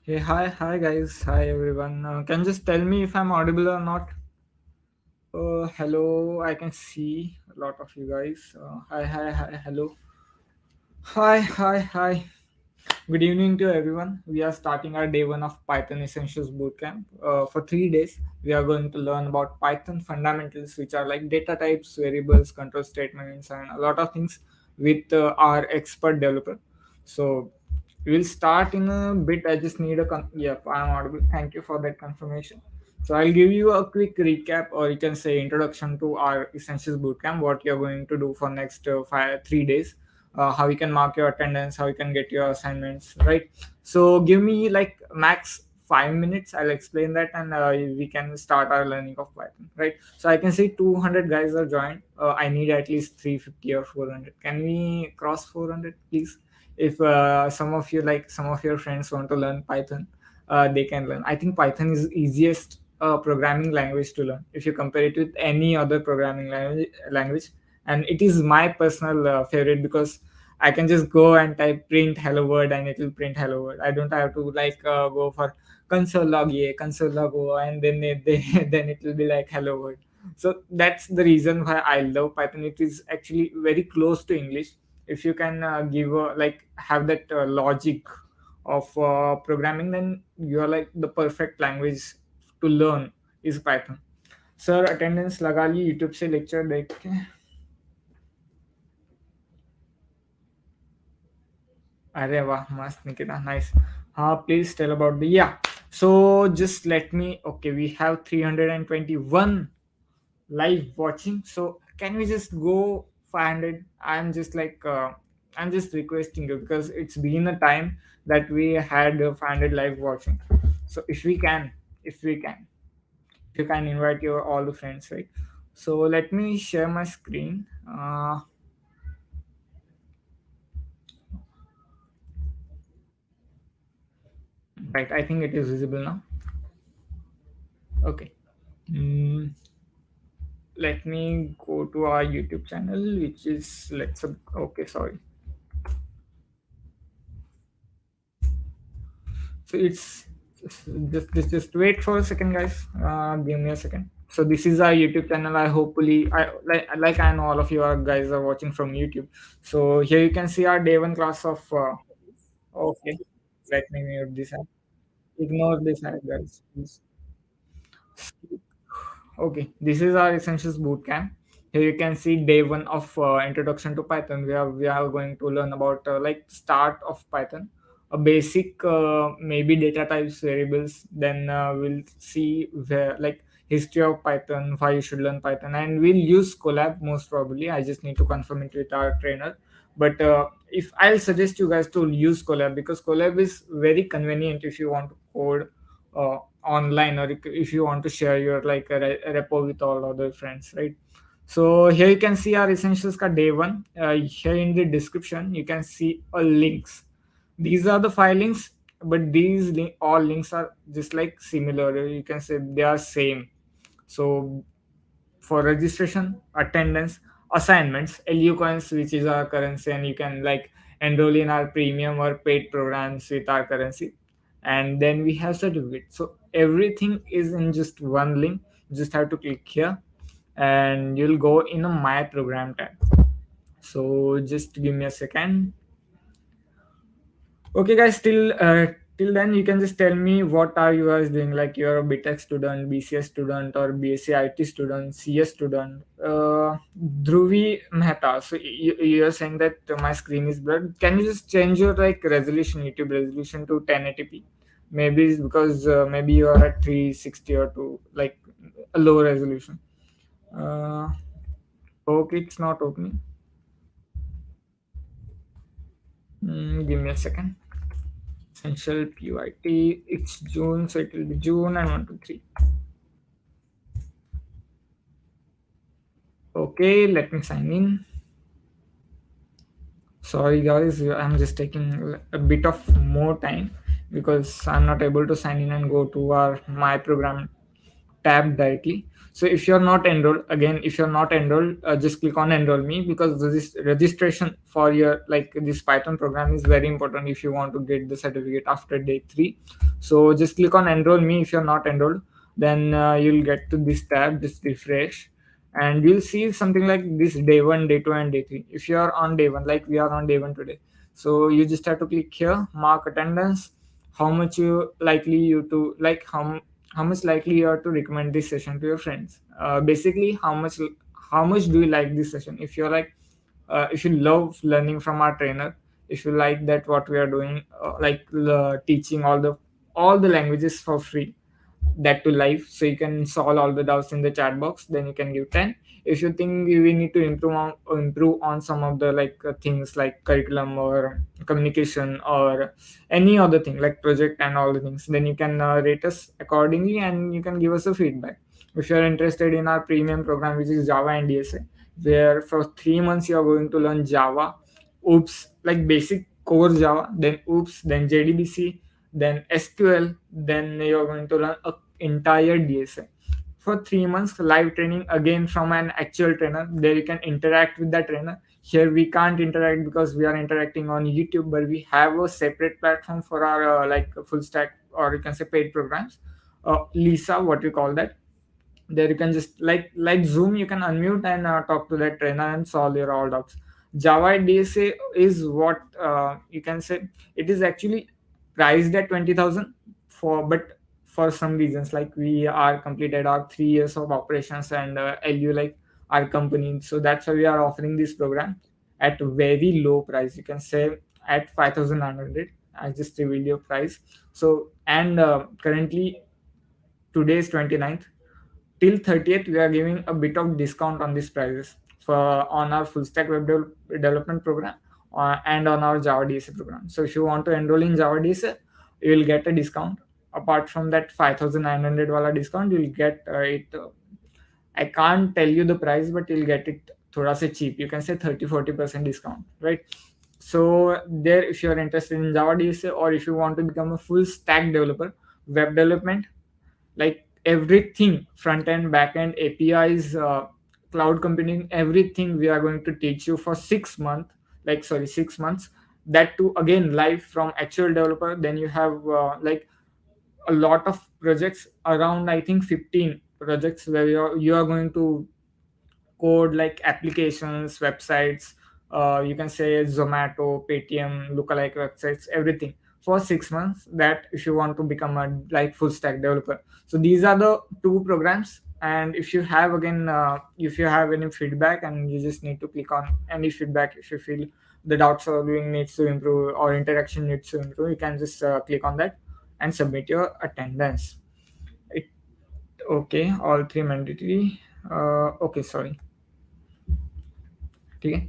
Hey, hi guys, hi everyone. Can you just tell me if I'm audible or not? Hello, I can see a lot of you guys. Hi, hello. Hi. Good evening to everyone. We are starting our day one of Python Essentials Bootcamp. For 3 days, we are going to learn about Python fundamentals, which are like data types, variables, control statements, and a lot of things with our expert developer. So we'll start in a bit. I just need yep, I'm audible. Thank you for that confirmation. So I'll give you a quick recap, or you can say introduction to our Essentials Bootcamp, what you're going to do for next 3 days, how you can mark your attendance, how you can get your assignments, right? So give me like max 5 minutes. I'll explain that, and we can start our learning of Python, right? So I can see 200 guys are joined. I need at least 350 or 400. Can we cross 400, please? If some of your friends want to learn Python, they can learn. I think Python is easiest programming language to learn if you compare it with any other programming language, and it is my personal favorite because I can just go and type print hello world and it will print hello world. I don't have to go for console log a, console log o, and then then it will be like hello world. So that's the reason why I love Python. It is actually very close to English. If you can give have that logic of programming, then you are like the perfect language to learn is Python. Sir attendance लगा ली YouTube से lecture देख के. अरे वाह मस्त Nikita nice. हाँ please tell about the या. So just let me, okay, we have 321 live watching. So can we just go 500? I'm just requesting you because it's been a time that we had 500 live watching. So if you can invite your all the friends, right? So let me share my screen. Right, I think it is visible now. Okay. Mm, Let me go to our YouTube channel, which is okay, sorry. So it's just wait for a second, guys. Give me a second. So this is our YouTube channel. I know all of you are guys are watching from YouTube. So here you can see our day one class of. Okay, let me mute this app. Ignore this app, guys. Please. Okay, this is our Essentials Bootcamp. Here you can see day one of Introduction to Python. We are going to learn about start of Python, a basic maybe data types, variables. Then we'll see where like history of Python, why you should learn Python, and we'll use Colab most probably. I just need to confirm it with our trainer. But if I'll suggest you guys to use Colab because Colab is very convenient if you want to code online, or if you want to share your a repo with all other friends, right? So here you can see our essentials ka day one. Here in the description you can see links. These are the five links, but all links are just like similar, you can say they are same. So for registration, attendance, assignments, LU coins, which is our currency, and you can like enroll in our premium or paid programs with our currency. And then we have certificate. So everything is in just one link. You just have to click here, and you'll go in a My Program tab. So just give me a second. Okay, guys. Till then, you can just tell me what are you guys doing. Like you're a B.Tech student, BCS student, or BSc IT student, CS student. Dhruvi Mehta. So you're saying that my screen is blurred. Can you just change your like resolution, YouTube resolution to 1080p? Maybe it's because maybe you are at 360 or to like a low resolution. Uh, okay, it's not opening. Give me a second. Essential PYT. It's June, so it will be June and 1, 2, 3. Okay, let me sign in. Sorry, guys, I'm just taking a bit of more time because I'm not able to sign in and go to our My Program tab directly. So if you're not enrolled, again, if you're not enrolled, just click on enroll me, because this registration for your like this Python program is very important if you want to get the certificate after day 3. So just click on enroll me if you're not enrolled. Then you'll get to this tab, just refresh, and you'll see something like this: day 1, day 2, and day 3. If you are on day 1, like we are on day 1 today, so you just have to click here, mark attendance, how much you likely you to like how much likely you are to recommend this session to your friends. Basically, how much do you like this session? If you're like if you love learning from our trainer, if you like that what we are doing, teaching all the languages for free, that to life, so you can solve all the doubts in the chat box, then you can give 10. If you think we need to improve on some of the things like curriculum or communication or any other thing like project and all the things, then you can rate us accordingly and you can give us a feedback. If you're interested in our premium program, which is Java and DSA, where for 3 months you are going to learn Java, oops, like basic core Java, then oops, then JDBC, then SQL, then you're going to learn a entire DSA for 3 months, live training again from an actual trainer. There you can interact with the trainer. Here we can't interact because we are interacting on YouTube, but we have a separate platform for our full stack, or you can say paid programs. Lisa, what we call that. There you can just like Zoom, you can unmute and talk to that trainer and solve your all doubts. Java DSA is what you can say, it is actually priced at 20,000 but for some reasons, like we are completed our 3 years of operations and LU like our company, so that's why we are offering this program at very low price, you can say at 5,900. I just revealed your price. So and currently today is 29th, till 30th we are giving a bit of discount on these prices for on our full stack development program and on our Java DSA program. So if you want to enroll in Java DSA, you will get a discount. Apart from that 5,900 wala discount, you will get I can't tell you the price, but you'll get it thoda se cheap, you can say 30-40% discount, right? So there, if you're interested in Java DSA, or if you want to become a full stack developer, web development, like everything, front end, back end, APIs, cloud computing, everything we are going to teach you for 6 months, 6 months, that too again live from actual developer. Then you have a lot of projects, around I think 15 projects, where you are going to code like applications, websites, you can say Zomato, Paytm, lookalike websites, everything for 6 months. That if you want to become a full stack developer. So these are the two programs. And if you have again, if you have any feedback, and you just need to click on any feedback, if you feel the doubt solving needs to improve or interaction needs to improve, you can just click on that and submit your attendance. It, okay, all three mandatory. Okay, sorry. Okay,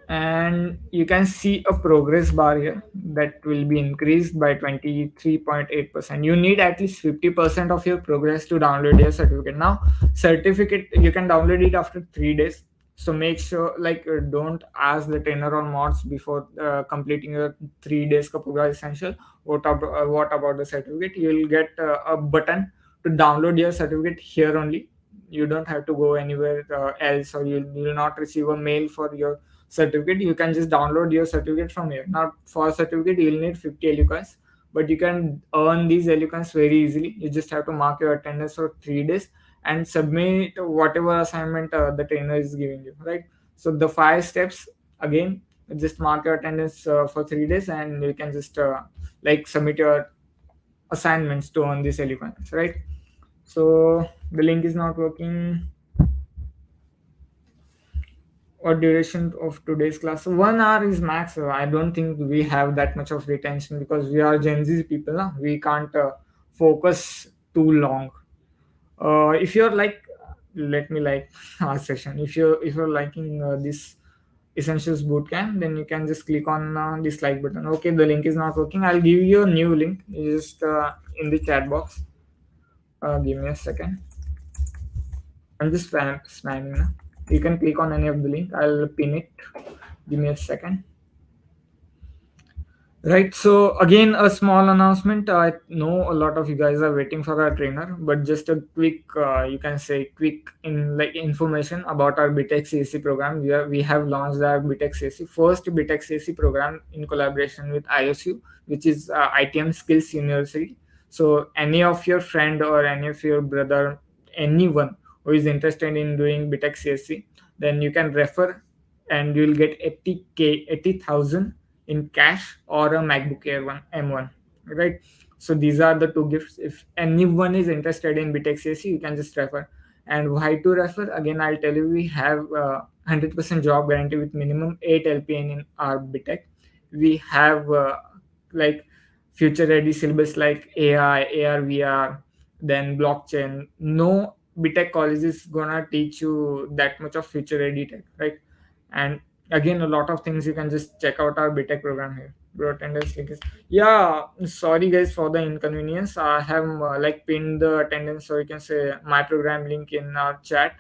and you can see a progress bar here that will be increased by 23.8%. You need at least 50% of your progress to download your certificate. Now certificate you can download it after 3 days, so make sure don't ask the trainer or mods before completing your 3 days ka progress essential. What about the certificate? You will get a button to download your certificate here only. You don't have to go anywhere else, or you will not receive a mail for your certificate. You can just download your certificate from here. Now for a certificate you'll need 50 LU-coins, but you can earn these LU-coins very easily. You just have to mark your attendance for 3 days and submit whatever assignment the trainer is giving you, right? So the 5 steps, again, just mark your attendance for 3 days, and you can just submit your assignments to earn these LU-coins, right? So the link is not working. What duration of today's class? 1 hour is max. I don't think we have that much of retention, because we are Gen Z people. Nah? We can't focus too long. If you're let me our session. If you're liking this Essentials Bootcamp, then you can just click on this like button. Okay, the link is not working. I'll give you a new link. It's just in the chat box. Give me a second. I'm just spamming now. You can click on any of the link. I'll pin it. Give me a second. Right. So again, a small announcement. I know a lot of you guys are waiting for our trainer, but just a quick, you can say, quick in like information about our B.Tech CSC program. We have launched our B.Tech CSC first B.Tech CSC program in collaboration with ISU, which is ITM Skills University. So any of your friend or any of your brother, anyone who is interested in doing B.Tech CSC, then you can refer, and you will get 80,000 in cash or a MacBook Air one M1, right? So these are the two gifts. If anyone is interested in B.Tech CSC, you can just refer. And why to refer? Again, I'll tell you, we have 100% job guarantee with minimum 8 LPN in our B.Tech. We have like future ready syllabus like AI, AR, VR, then blockchain. No B.Tech college is gonna teach you that much of future ready tech, right? And again, a lot of things you can just check out our B.Tech program here. Bro, attendance link is, yeah, sorry guys for the inconvenience. I have like pinned the attendance, so you can say my program link in our chat.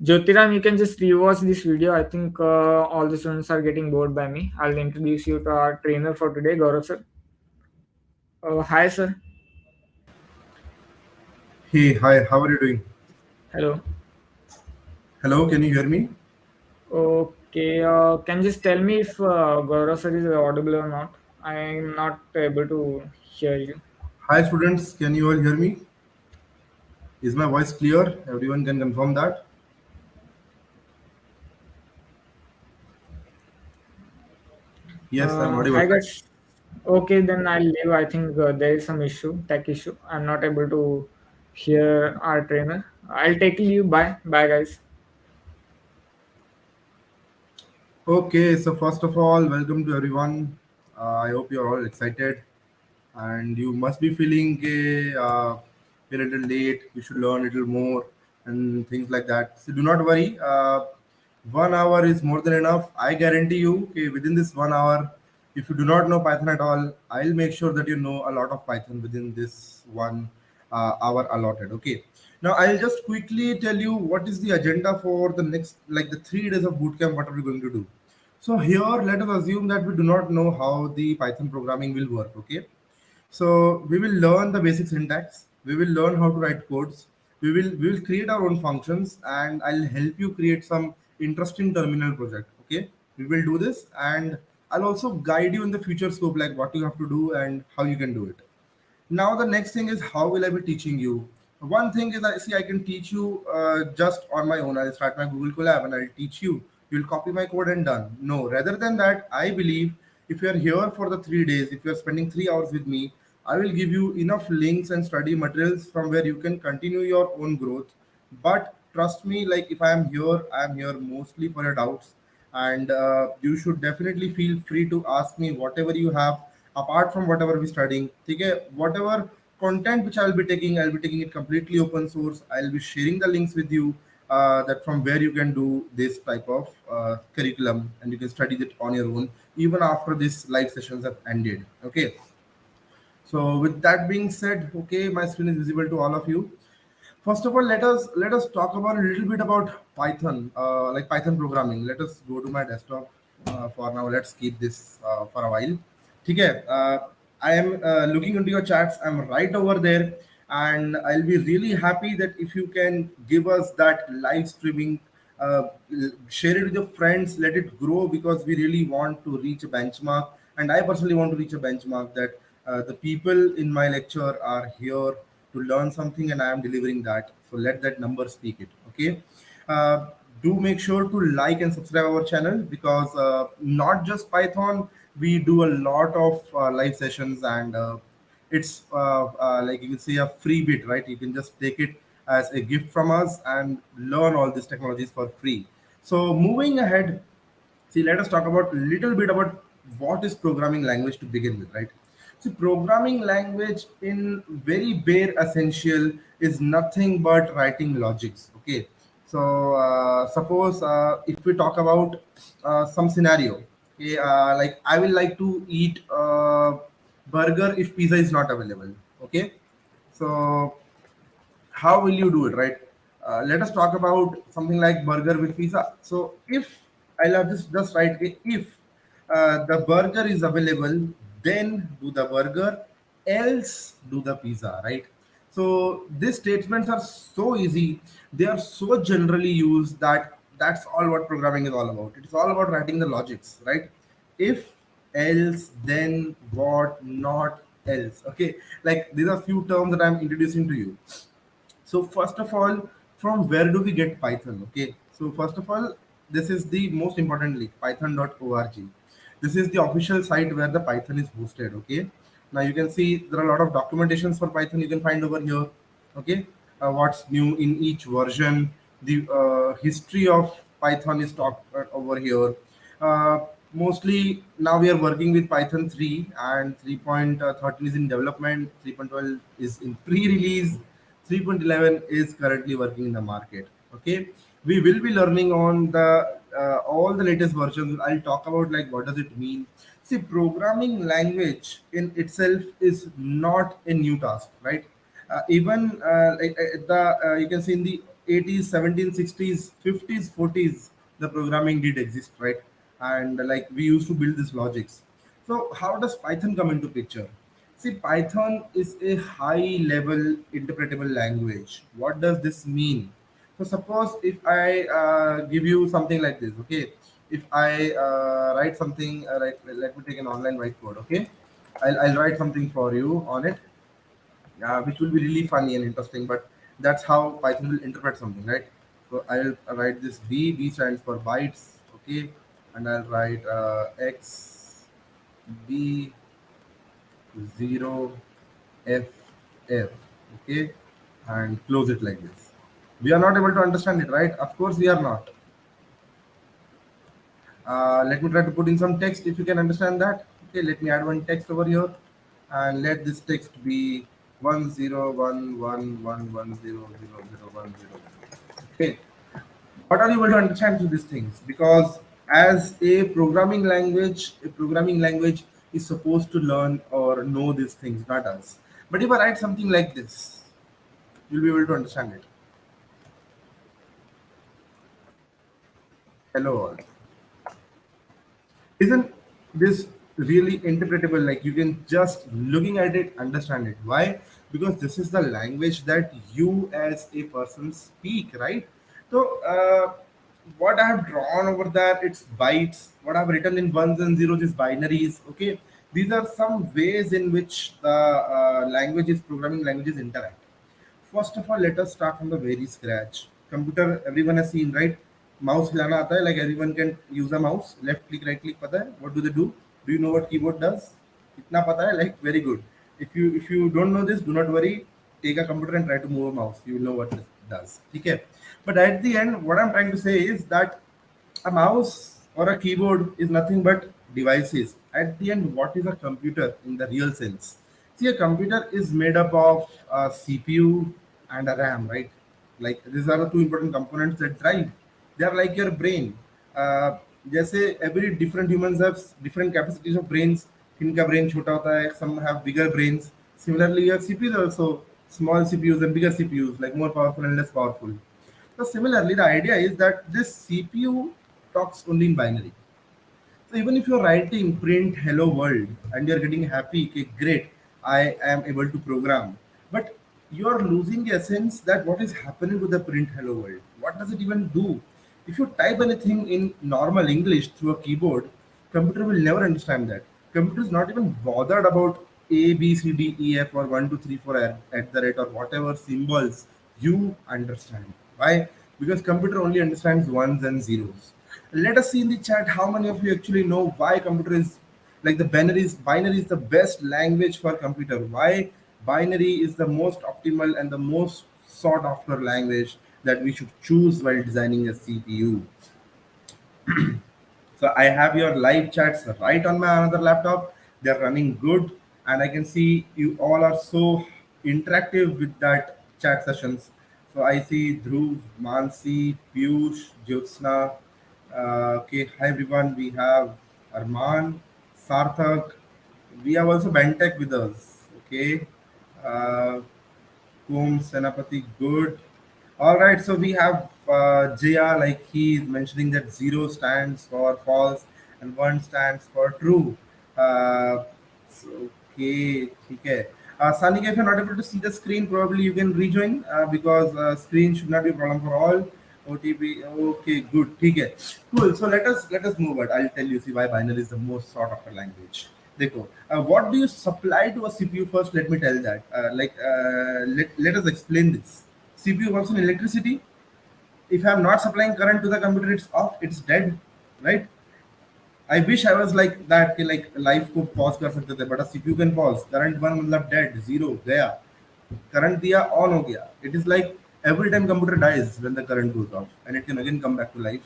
Jyotiram, you can just rewatch this video. I think all the students are getting bored by me. I'll introduce you to our trainer for today, Gaurav sir. Hi sir. Hey, hi, how are you doing? Hello. Hello, can you hear me? Okay, can you just tell me if Gaurav sir is audible or not? I'm not able to hear you. Hi, students, can you all hear me? Is my voice clear? Everyone can confirm that? Yes, I'm audible, Hi right? guys. Okay, then I'll leave. I think there is some issue, tech issue. I'm not able to hear our trainer. I'll take leave. Bye. Bye, guys. Okay, so first of all, welcome to everyone. I hope you're all excited and you must be feeling a little late. You should learn a little more and things like that. So do not worry. 1 hour is more than enough. I guarantee you, okay, within this 1 hour, if you do not know Python at all, I'll make sure that you know a lot of Python within this 1 hour allotted. Okay. Now I'll just quickly tell you what is the agenda for the next, like the 3 days of bootcamp. What are we going to do? So here, let us assume that we do not know how the Python programming will work. Okay, so we will learn the basic syntax. We will learn how to write codes. We will create our own functions, and I'll help you create some interesting terminal project. Okay, we will do this, and I'll also guide you in the future scope, like what you have to do and how you can do it. Now the next thing is, how will I be teaching you? One thing is, I see I can teach you just on my own. I'll start my Google Colab and I'll teach you. You'll copy my code and done. No, rather than that, I believe if you're here for the 3 days, if you're spending 3 hours with me, I will give you enough links and study materials from where you can continue your own growth. But trust me, like if I am here mostly for your doubts, and you should definitely feel free to ask me whatever you have apart from whatever we're studying. Okay, whatever content which I'll be taking it completely open source. I'll be sharing the links with you, that from where you can do this type of curriculum and you can study it on your own even after these live sessions have ended. Okay, so with that being said, okay, my screen is visible to all of you. First of all, let us talk about a little bit about Python, like Python programming. Let us go to my desktop for now. Let's keep this for a while. Okay, I am looking into your chats. I'm right over there, and I'll be really happy that if you can give us that live streaming, share it with your friends, let it grow, because we really want to reach a benchmark, and I personally want to reach a benchmark that the people in my lecture are here to learn something and I am delivering that. So let that number speak it. Okay. Uh, do make sure to like and subscribe our channel, because not just Python, we do a lot of live sessions, and it's like you can say a free bit, right? You can just take it as a gift from us and learn all these technologies for free. So moving ahead, see, let us talk about a little bit about what is programming language to begin with, right? So programming language in very bare essential is nothing but writing logics. Okay. So suppose if we talk about some scenario, okay, like I will like to eat burger if pizza is not available. Okay. So how will you do it, right? Let us talk about something like burger with pizza. So if I'll have this just write if the burger is available, then do the burger, else do the pizza, right? So these statements are so easy, they are so generally used that that's all what programming is all about. It's all about writing the logics, right? If, else, then, what, not, else. Okay, like these are few terms that I'm introducing to you. So first of all, from where do we get Python? Okay. So first of all, this is the most important link, python.org. This is the official site where the Python is hosted. Okay. Now you can see there are a lot of documentations for Python you can find over here. Okay. What's new in each version? The history of Python is talked over here. Mostly now we are working with Python 3 and 3.13 is in development, 3.12 is in pre-release, 3.11 is currently working in the market. Okay, we will be learning on the all the latest versions. I'll talk about like what does it mean. See, programming language in itself is not a new task, right? Even like, the you can see in the 80s, 17s, 60s, 50s, 40s, the programming did exist, right? And like we used to build these logics. So how does Python come into picture? See, Python is a high level interpretable language. What does this mean? So suppose if I give you something like this, okay? If I write something, let me take an online whiteboard, okay? I'll write something for you on it, which will be really funny and interesting, but that's how Python will interpret something, right? So I'll write this B stands for bytes, okay? And I'll write X, B, 0, F, F, okay? And close it like this. We are not able to understand it, right? Of course, we are not. Let me try to put in some text if you can understand that. Okay, let me add one text over here and let this text be 10111100010. Okay, what are you able to understand through these things? Because as a programming language is supposed to learn or know these things, not us. But if I write something like this, you'll be able to understand it. Hello all. Isn't this really interpretable? Like you can just looking at it understand it. Why? Because this is the language that you as a person speak, right? So what I have drawn over there, it's bytes. What I've written in ones and zeros is binaries. Okay, these are some ways in which the languages programming languages interact. First of all, let us start from the very scratch. Computer, everyone has seen, right? Mouse हिलाना आता है, like everyone can use a mouse. Left click, right click, पता है? What do they do? Do you know what keyboard does? इतना पता है, like very good. If you don't know this, do not worry. Take a computer and try to move a mouse. You will know what it does. Okay. But at the end, what I'm trying to say is that a mouse or a keyboard is nothing but devices. At the end, what is a computer in the real sense? See, a computer is made up of a CPU and a RAM, right? Like these are the two important components that drive. They are like your brain. जैसे every different humans have different capacities of brains. किनका brain छोटा होता है, some have bigger brains. Similarly, your CPUs also small CPUs and bigger CPUs, like more powerful and less powerful. So similarly, the idea is that this CPU talks only in binary. So even if you're writing print hello world and you're getting happy, okay, great, I am able to program. But you're losing the essence that what is happening with the print hello world. What does it even do? If you type anything in normal English through a keyboard, computer will never understand that. Computer is not even bothered about A, B, C, D, E, F or 1, 2, 3, 4 at the rate or whatever symbols you understand. Why? Because computer only understands ones and zeros. Let us see in the chat how many of you actually know why computer is like the binary is the best language for computer. Why binary is the most optimal and the most sought after language that we should choose while designing a CPU. So I have your live chats right on my another laptop. They're running good, and I can see you all are so interactive with that chat sessions. So I see Dhruv, Mansi, Piyush, Jyotsna. Okay, hi everyone. We have Arman, Sarthak. We have also B.Tech with us. Okay. Uh, Kum, Senapati, good. All right, so we have Jaya, like he is mentioning that zero stands for false, and one stands for true. Uh, okay, okay. Sanika, if you're not able to see the screen, probably you can rejoin because screen should not be a problem for all. OTP. Okay, good. Okay, cool. So let us move it. I'll tell you. See why binary is the most sought after language. Dekho, what do you supply to a CPU first? Let me tell that. Let us explain this. CPU works on electricity. If I'm not supplying current to the computer, it's off. It's dead, right? I wish I was like that कि like life को pause कर सकते थे, but a CPU can pause. Current one मतलब dead, zero गया. Current दिया on हो गया. It is like every time computer dies when the current goes off, and it can again come back to life.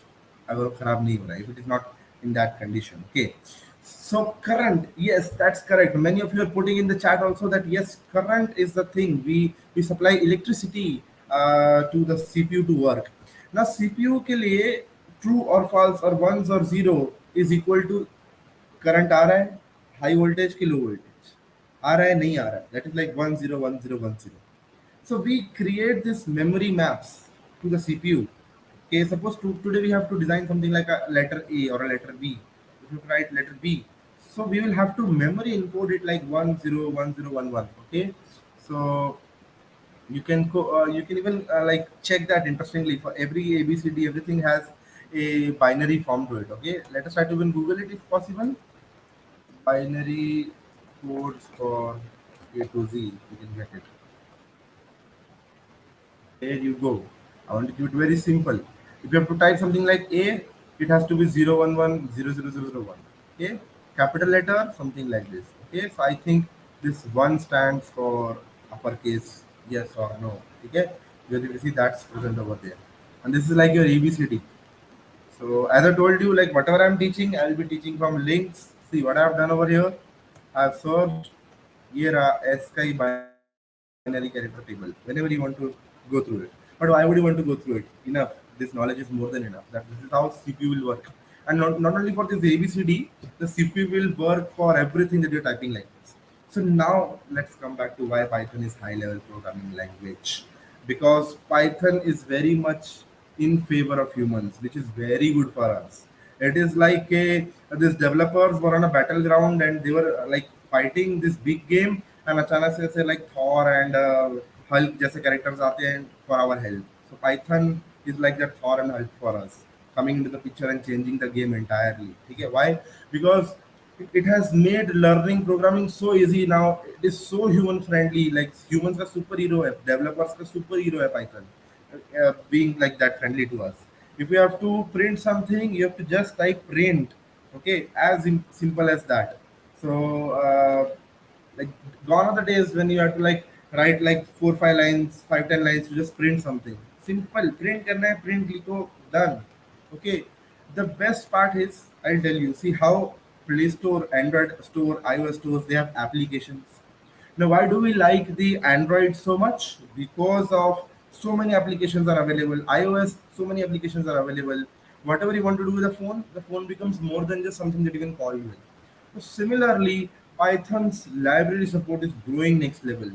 अगर वो खराब नहीं हो रहा है, if it is not in that condition. Okay. So current, yes, that's correct. Many of you are putting in the chat also that yes, current is the thing. We supply electricity to the CPU to work. Now CPU के लिए true or false or ones or zero is equal to current आ रहा है high voltage की low voltage आ रहा है नहीं आ रहा है that is like 101010 so we create this memory maps to the CPU. Okay, suppose today we have to design something like a letter A or a letter B. If you write letter B, so we will have to memory encode it like 101011. Okay, so you can even like check that. Interestingly, for every ABCD everything has a binary form to it. Okay, let us try to even Google it if possible. Binary codes for A to Z. You can get it. There you go. I want to keep it very simple. If you have to type something like A, it has to be 011000001. Okay, capital letter, something like this. Okay, so I think this one stands for uppercase, yes or no. Okay, you can see that's present over there, and this is like your ABCD. So as I told you, like whatever I'm teaching, I'll be teaching from links. See what I've done over here. I've searched here SKI binary character table whenever you want to go through it. But why would you want to go through it? Enough. This knowledge is more than enough. That this is how CPU will work. And not only for this ABCD, the CPU will work for everything that you're typing like this. So now let's come back to why Python is high level programming language. Because Python is very much in favor of humans, which is very good for us. It is like these developers were on a battleground and they were like fighting this big game, and अचानक से ऐसे like Thor and Hulk जैसे characters आते हैं for our help. So Python is like that Thor and Hulk for us, coming into the picture and changing the game entirely. Okay, why? Because it has made learning programming so easy now. It is so human friendly. Like humans का superhero है, developers का superhero है Python, being like that friendly to us. If you have to print something, you have to just type print. Okay, as simple as that. So like gone are the days when you have to like write like 4 5 lines, 5 10 lines to just print something. Simple print करना है, print लिखो, done. Okay, the best part is I'll tell you. See how Play Store, Android Store, iOS stores, they have applications. Now, why do we like the Android so much? Because of so many applications are available. iOS, so many applications are available. Whatever you want to do with the phone becomes more than just something that you can call with. So similarly, Python's library support is growing next level.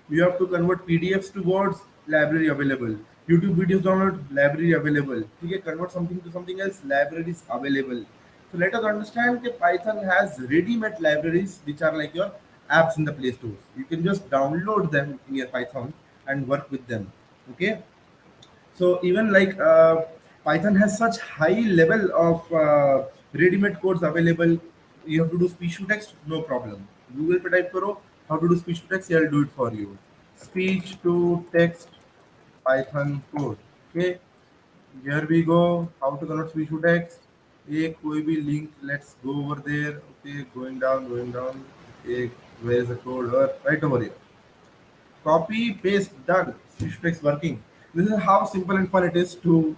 You have to convert PDFs to words, library available. YouTube videos download, library available. You can convert something to something else, libraries available. So let us understand that Python has ready-made libraries which are like your apps in the Play Store. You can just download them in your Python and work with them. Okay. So even like Python has such high level of ready-made codes available. You have to do speech to text, no problem. Google पे type करो how to do speech to text, I'll do it for you. Speech to text Python code. Okay, here we go. How to convert speech to text. एक कोई भी link. Let's go over there. Okay, going down, going down. Okay, where is the code? Right over here. Copy, paste, done. Speech working. This is how simple and fun it is to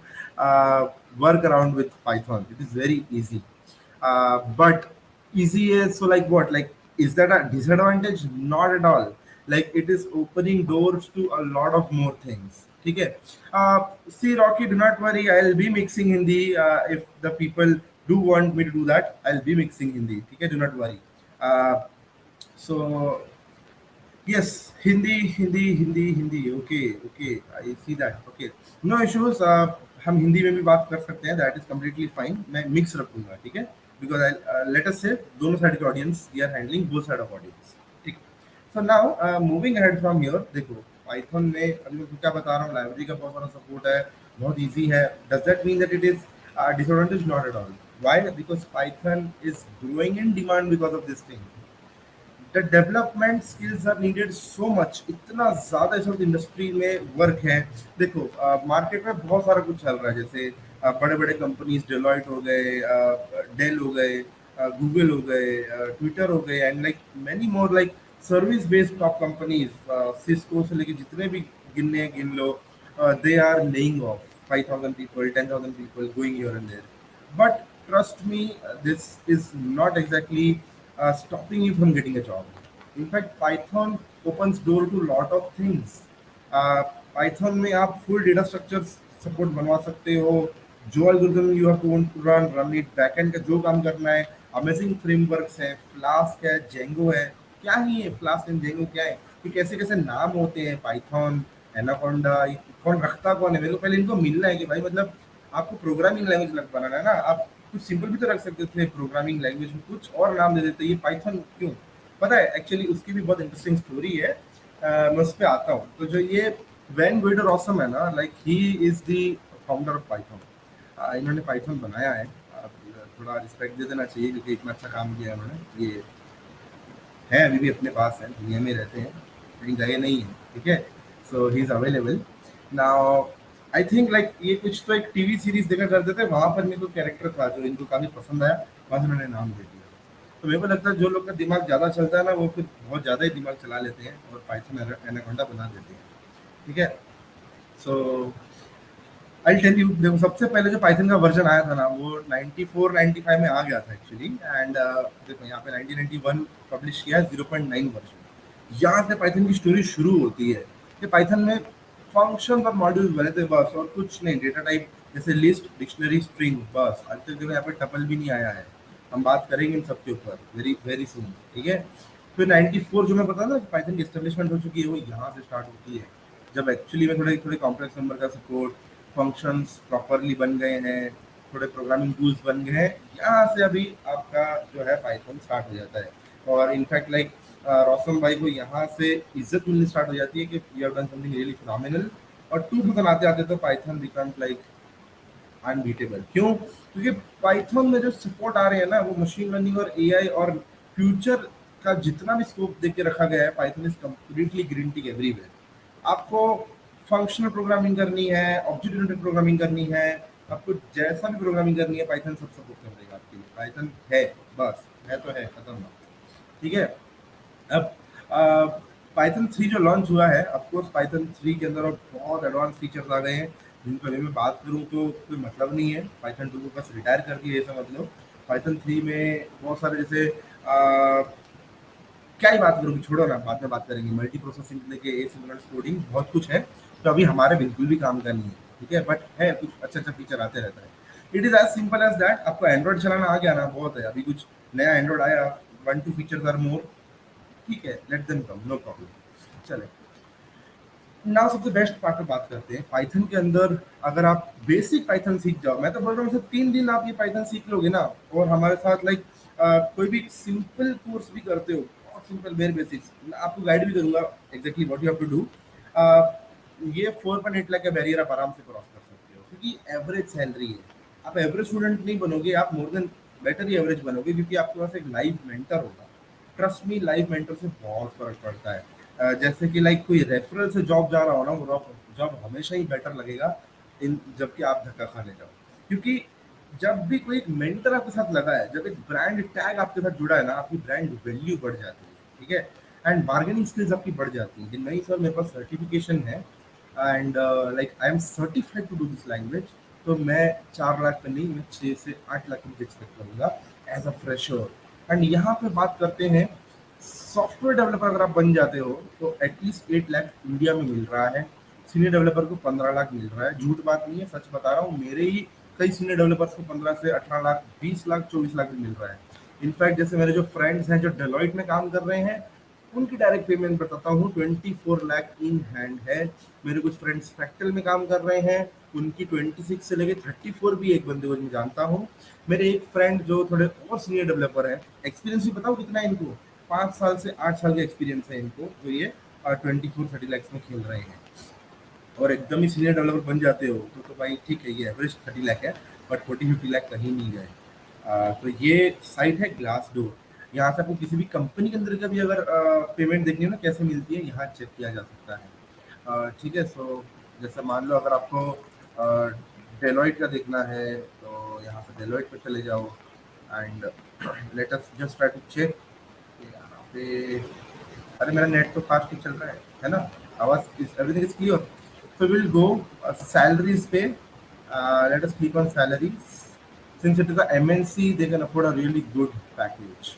work around with Python. It is very easy. But easy is so like what? Like, is that a disadvantage? Not at all. Like it is opening doors to a lot of more things. Okay. See, Rocky, do not worry. I'll be mixing Hindi. If the people do want me to do that, I'll be mixing Hindi. Okay, do not worry. Uh, so yes, Hindi, Hindi, Hindi, Hindi. Okay, okay. I see that. Okay, no issues. हम हिंदी में भी बात कर सकते हैं. That is completely fine. मैं mix रखूंगा. ठीक है. बिकॉज आई लेट अस से दोनों साइड के audience we are handling both side of audience, ठीक। So now moving ahead from here, देखो पाइथन में अब मैं क्या बता रहा हूँ, लाइब्रेरी का बहुत सारा सपोर्ट है, बहुत इजी है। Does that mean that it is disadvantage? Not at all. Why? Because Python is growing in demand because of this thing. The development skills are needed so much, इतना ज़्यादा इस वक्त इंडस्ट्री में work है। देखो market में बहुत सारा कुछ चल रहा है, जैसे बड़े बड़े कंपनीज डेलॉयट हो गए, डेल हो गए, गूगल हो गए, ट्विटर हो गए, and like many more, like service based top companies, Cisco से लेके जितने भी गिनने हैं गिन लो, they are laying off 5,000 people, 10,000 people going here and there. But trust me, this is not exactly stopping you from getting a job. In fact, Python opens door to lot of things. Python में आप full data structure support बनवा सकते हो, जो algorithm you have to want to run run it, backend का जो काम करना है। अमेजिंग फ्रेमवर्क्स है, फ्लास्क है, जेंगो है। क्या ही है फ्लास्क एंड जेंगो, क्या है कि कैसे कैसे नाम होते हैं, पाइथन, एनाकोंडा, कौन रखता कौन है। मेरे को पहले इनको मिलना है कि भाई मतलब आपको प्रोग्रामिंग लैंग्वेज लग बनाना है ना, आप कुछ सिंपल भी तो रख सकते थे प्रोग्रामिंग लैंग्वेज में, कुछ और नाम दे देते। ये पाइथन क्यों? पता है एक्चुअली उसकी भी बहुत इंटरेस्टिंग स्टोरी है। मैं उस पर आता हूँ। तो जो ये वैन वेडर ऑसम है ना, like he is the founder of Python. इन्होंने पाइथन बनाया है। आप थोड़ा रिस्पेक्ट दे देना चाहिए क्योंकि इतना अच्छा काम किया है उन्होंने। ये है अभी भी अपने पास है, दुनिया में रहते हैं, लेकिन गए नहीं है, ठीक है। So he is available now. I think like ये कुछ तो एक टीवी सीरीज देखा करते थे, वहां पर मेरे को कैरेक्टर था जो इनको काफी पसंद आया, वहां से उन्होंने नाम दे दिया। तो मेरे को लगता है जो लोग का दिमाग ज्यादा चलता है ना, वो फिर बहुत ज्यादा ही दिमाग चला लेते हैं और पाइथन एनाकोंडा बना देते हैं, ठीक है। सो आई टेल यू, देखो सबसे पहले जो पाइथन का वर्जन आया था ना, वो 94 95 में आ गया था एक्चुअली। एंड देखो यहाँ पे 1991 पब्लिश किया है 0.9 वर्जन। यहाँ से पाइथन की स्टोरी शुरू होती है कि पाइथन में फंक्शन और मॉड्यूल्स बने थे बस, और कुछ नहीं। डेटा टाइप जैसे लिस्ट, डिक्शनरी, स्ट्रिंग, बस। आज तक देखो यहाँ पे टपल भी नहीं आया है। हम बात करेंगे इन सबके ऊपर वेरी वेरी सून, ठीक है। फिर 94 जो मैं बता था पाइथन की एस्टेब्लिशमेंट हो चुकी है, वो यहाँ से स्टार्ट होती है, जब एक्चुअली में थोड़े थोड़े कॉम्प्लेक्स नंबर का सपोर्ट, फंक्शंस प्रॉपरली बन गए हैं, थोड़े प्रोग्रामिंग टूल्स बन गए हैं। यहाँ से अभी आपका जो है पाइथन स्टार्ट हो जाता है। और इनफैक्ट लाइक रोशन भाई को यहाँ से इज्जत मिलनी स्टार्ट हो जाती है कि you have done something really phenomenal. और 2000 आते आते तो पाइथन बिकम्स लाइक अनबीटेबल। क्यों? क्योंकि पाइथन में जो सपोर्ट आ रहे हैं ना, वो मशीन लर्निंग और एआई और फ्यूचर का जितना भी स्कोप देख के रखा गया है, Python is completely green everywhere. आपको फंक्शनल प्रोग्रामिंग करनी है, ऑब्जेक्ट ओरिएंटेड प्रोग्रामिंग करनी है, आपको जैसा भी प्रोग्रामिंग करनी है, पाइथन सब सपोर्ट कर देगा आपके लिए। पाइथन है, बस है तो है, खत्म बात, ठीक है। अब पाइथन 3 जो लॉन्च हुआ है, ऑफ कोर्स पाइथन 3 के अंदर अब बहुत एडवांस फीचर्स आ गए हैं, जिनको अभी मैं बात करूँ तो कोई मतलब नहीं है। पाइथन 2 को बस रिटायर कर दिया, ये समझ लो। पाइथन 3 में बहुत सारे जैसे क्या ही बात करूँगी, छोड़ो ना, बाद में बात करेंगे। मल्टी प्रोसेसिंग लेके एसिंक्रोनस कोडिंग बहुत कुछ है, तो अभी हमारे बिल्कुल भी काम का नहीं है, ठीक है। बट है कुछ अच्छा अच्छा फीचर आते रहता है। It is as simple as that. आपको एंड्रॉइड चलाना आ गया ना, बहुत है। अभी कुछ नया एंड्रॉइड आया, 1-2 फीचर्स आर मोर, ठीक है, let them come, no problem. चले ना, सबसे बेस्ट पार्ट पे बात करते हैं। पाइथन के अंदर अगर आप बेसिक पाइथन सीख जाओ, मैं तो बोल रहा हूँ 3 दिन आप ये पाइथन सीख लोगे ना, और हमारे साथ लाइक कोई भी सिंपल कोर्स भी करते हो, बहुत सिंपल वेरी बेसिक्स, मैं आपको गाइड भी करूंगा exactly what you have to do. ये 4.8 लाख का बैरियर आप आराम से क्रॉस कर सकते हो, क्योंकि एवरेज सैलरी है। आप एवरेज स्टूडेंट नहीं बनोगे, आप मोर देन बेटर ही एवरेज बनोगे, क्योंकि आपके पास एक लाइव मेंटर होगा। ट्रस्ट मी, लाइव मेंटर से बहुत फर्क पड़ता है। जैसे कि लाइक कोई रेफरल से जॉब जा रहा हो ना, वो जॉब हमेशा ही बेटर लगेगा इन जबकि आप धक्का खाने जाओ। क्योंकि जब भी कोई एक मेंटर आपके साथ लगा है, जब एक ब्रांड टैग आपके साथ जुड़ा है ना, आपकी ब्रांड वैल्यू बढ़ जाती है, ठीक है। एंड बार्गेनिंग स्किल्स आपकी बढ़ जाती है कि नहीं सर मेरे पास सर्टिफिकेशन है, and like I am certified to do this language, तो मैं 4 लाख का नहीं, मैं 6 से 8 लाख की एक्सपेक्ट करूंगा एज अ फ्रेशर। एंड यहाँ पे बात करते हैं, सॉफ्टवेयर डेवलपर अगर आप बन जाते हो तो एटलीस्ट 8 लाख इंडिया में मिल रहा है। सीनियर डेवलपर को 15 लाख मिल रहा है, झूठ बात नहीं है, सच बता रहा हूँ। मेरे ही कई सीनियर डेवलपर्स को 15 से 18 लाख, 20 लाख, 24 लाख भी मिल रहा है। इनफैक्ट जैसे मेरे जो फ्रेंड्स हैं जो डेलॉइट में काम कर रहे हैं, उनकी डायरेक्ट पेमेंट बताता हूँ 24 लाख इन हैंड है। मेरे कुछ फ्रेंड्स फ्रैक्टल में काम कर रहे हैं, उनकी 26 से लेके 34 भी एक बंदे को मैं जानता हूँ। मेरे एक फ्रेंड जो थोड़े और सीनियर डेवलपर है, एक्सपीरियंस भी बताओ कितना है इनको, 5 साल से 8 साल का एक्सपीरियंस है इनको, जो ये 24-30 लाख में खेल रहे हैं और एकदम ही सीनियर डेवलपर बन जाते हो तो भाई ठीक है, ये एवरेज 30 लाख है, बट 40-50 लाख कहीं नहीं गए। तो ये साइट है ग्लास डोर। यहाँ से आपको किसी भी कंपनी के अंदर का भी अगर पेमेंट देखनी हो ना कैसे मिलती है, यहाँ चेक किया जा सकता है। ठीक है, सो जैसे मान लो अगर आपको डेलॉइट का देखना है तो यहाँ से डेलॉइट पे चले जाओ and let us just try to check. यहाँ पे अरे मेरा नेट तो फास्ट ही चल रहा है ना, आवाज is everything is clear. So we'll go salaries pay. Let us click on salaries. Since it is a MNC, they can afford a really good package.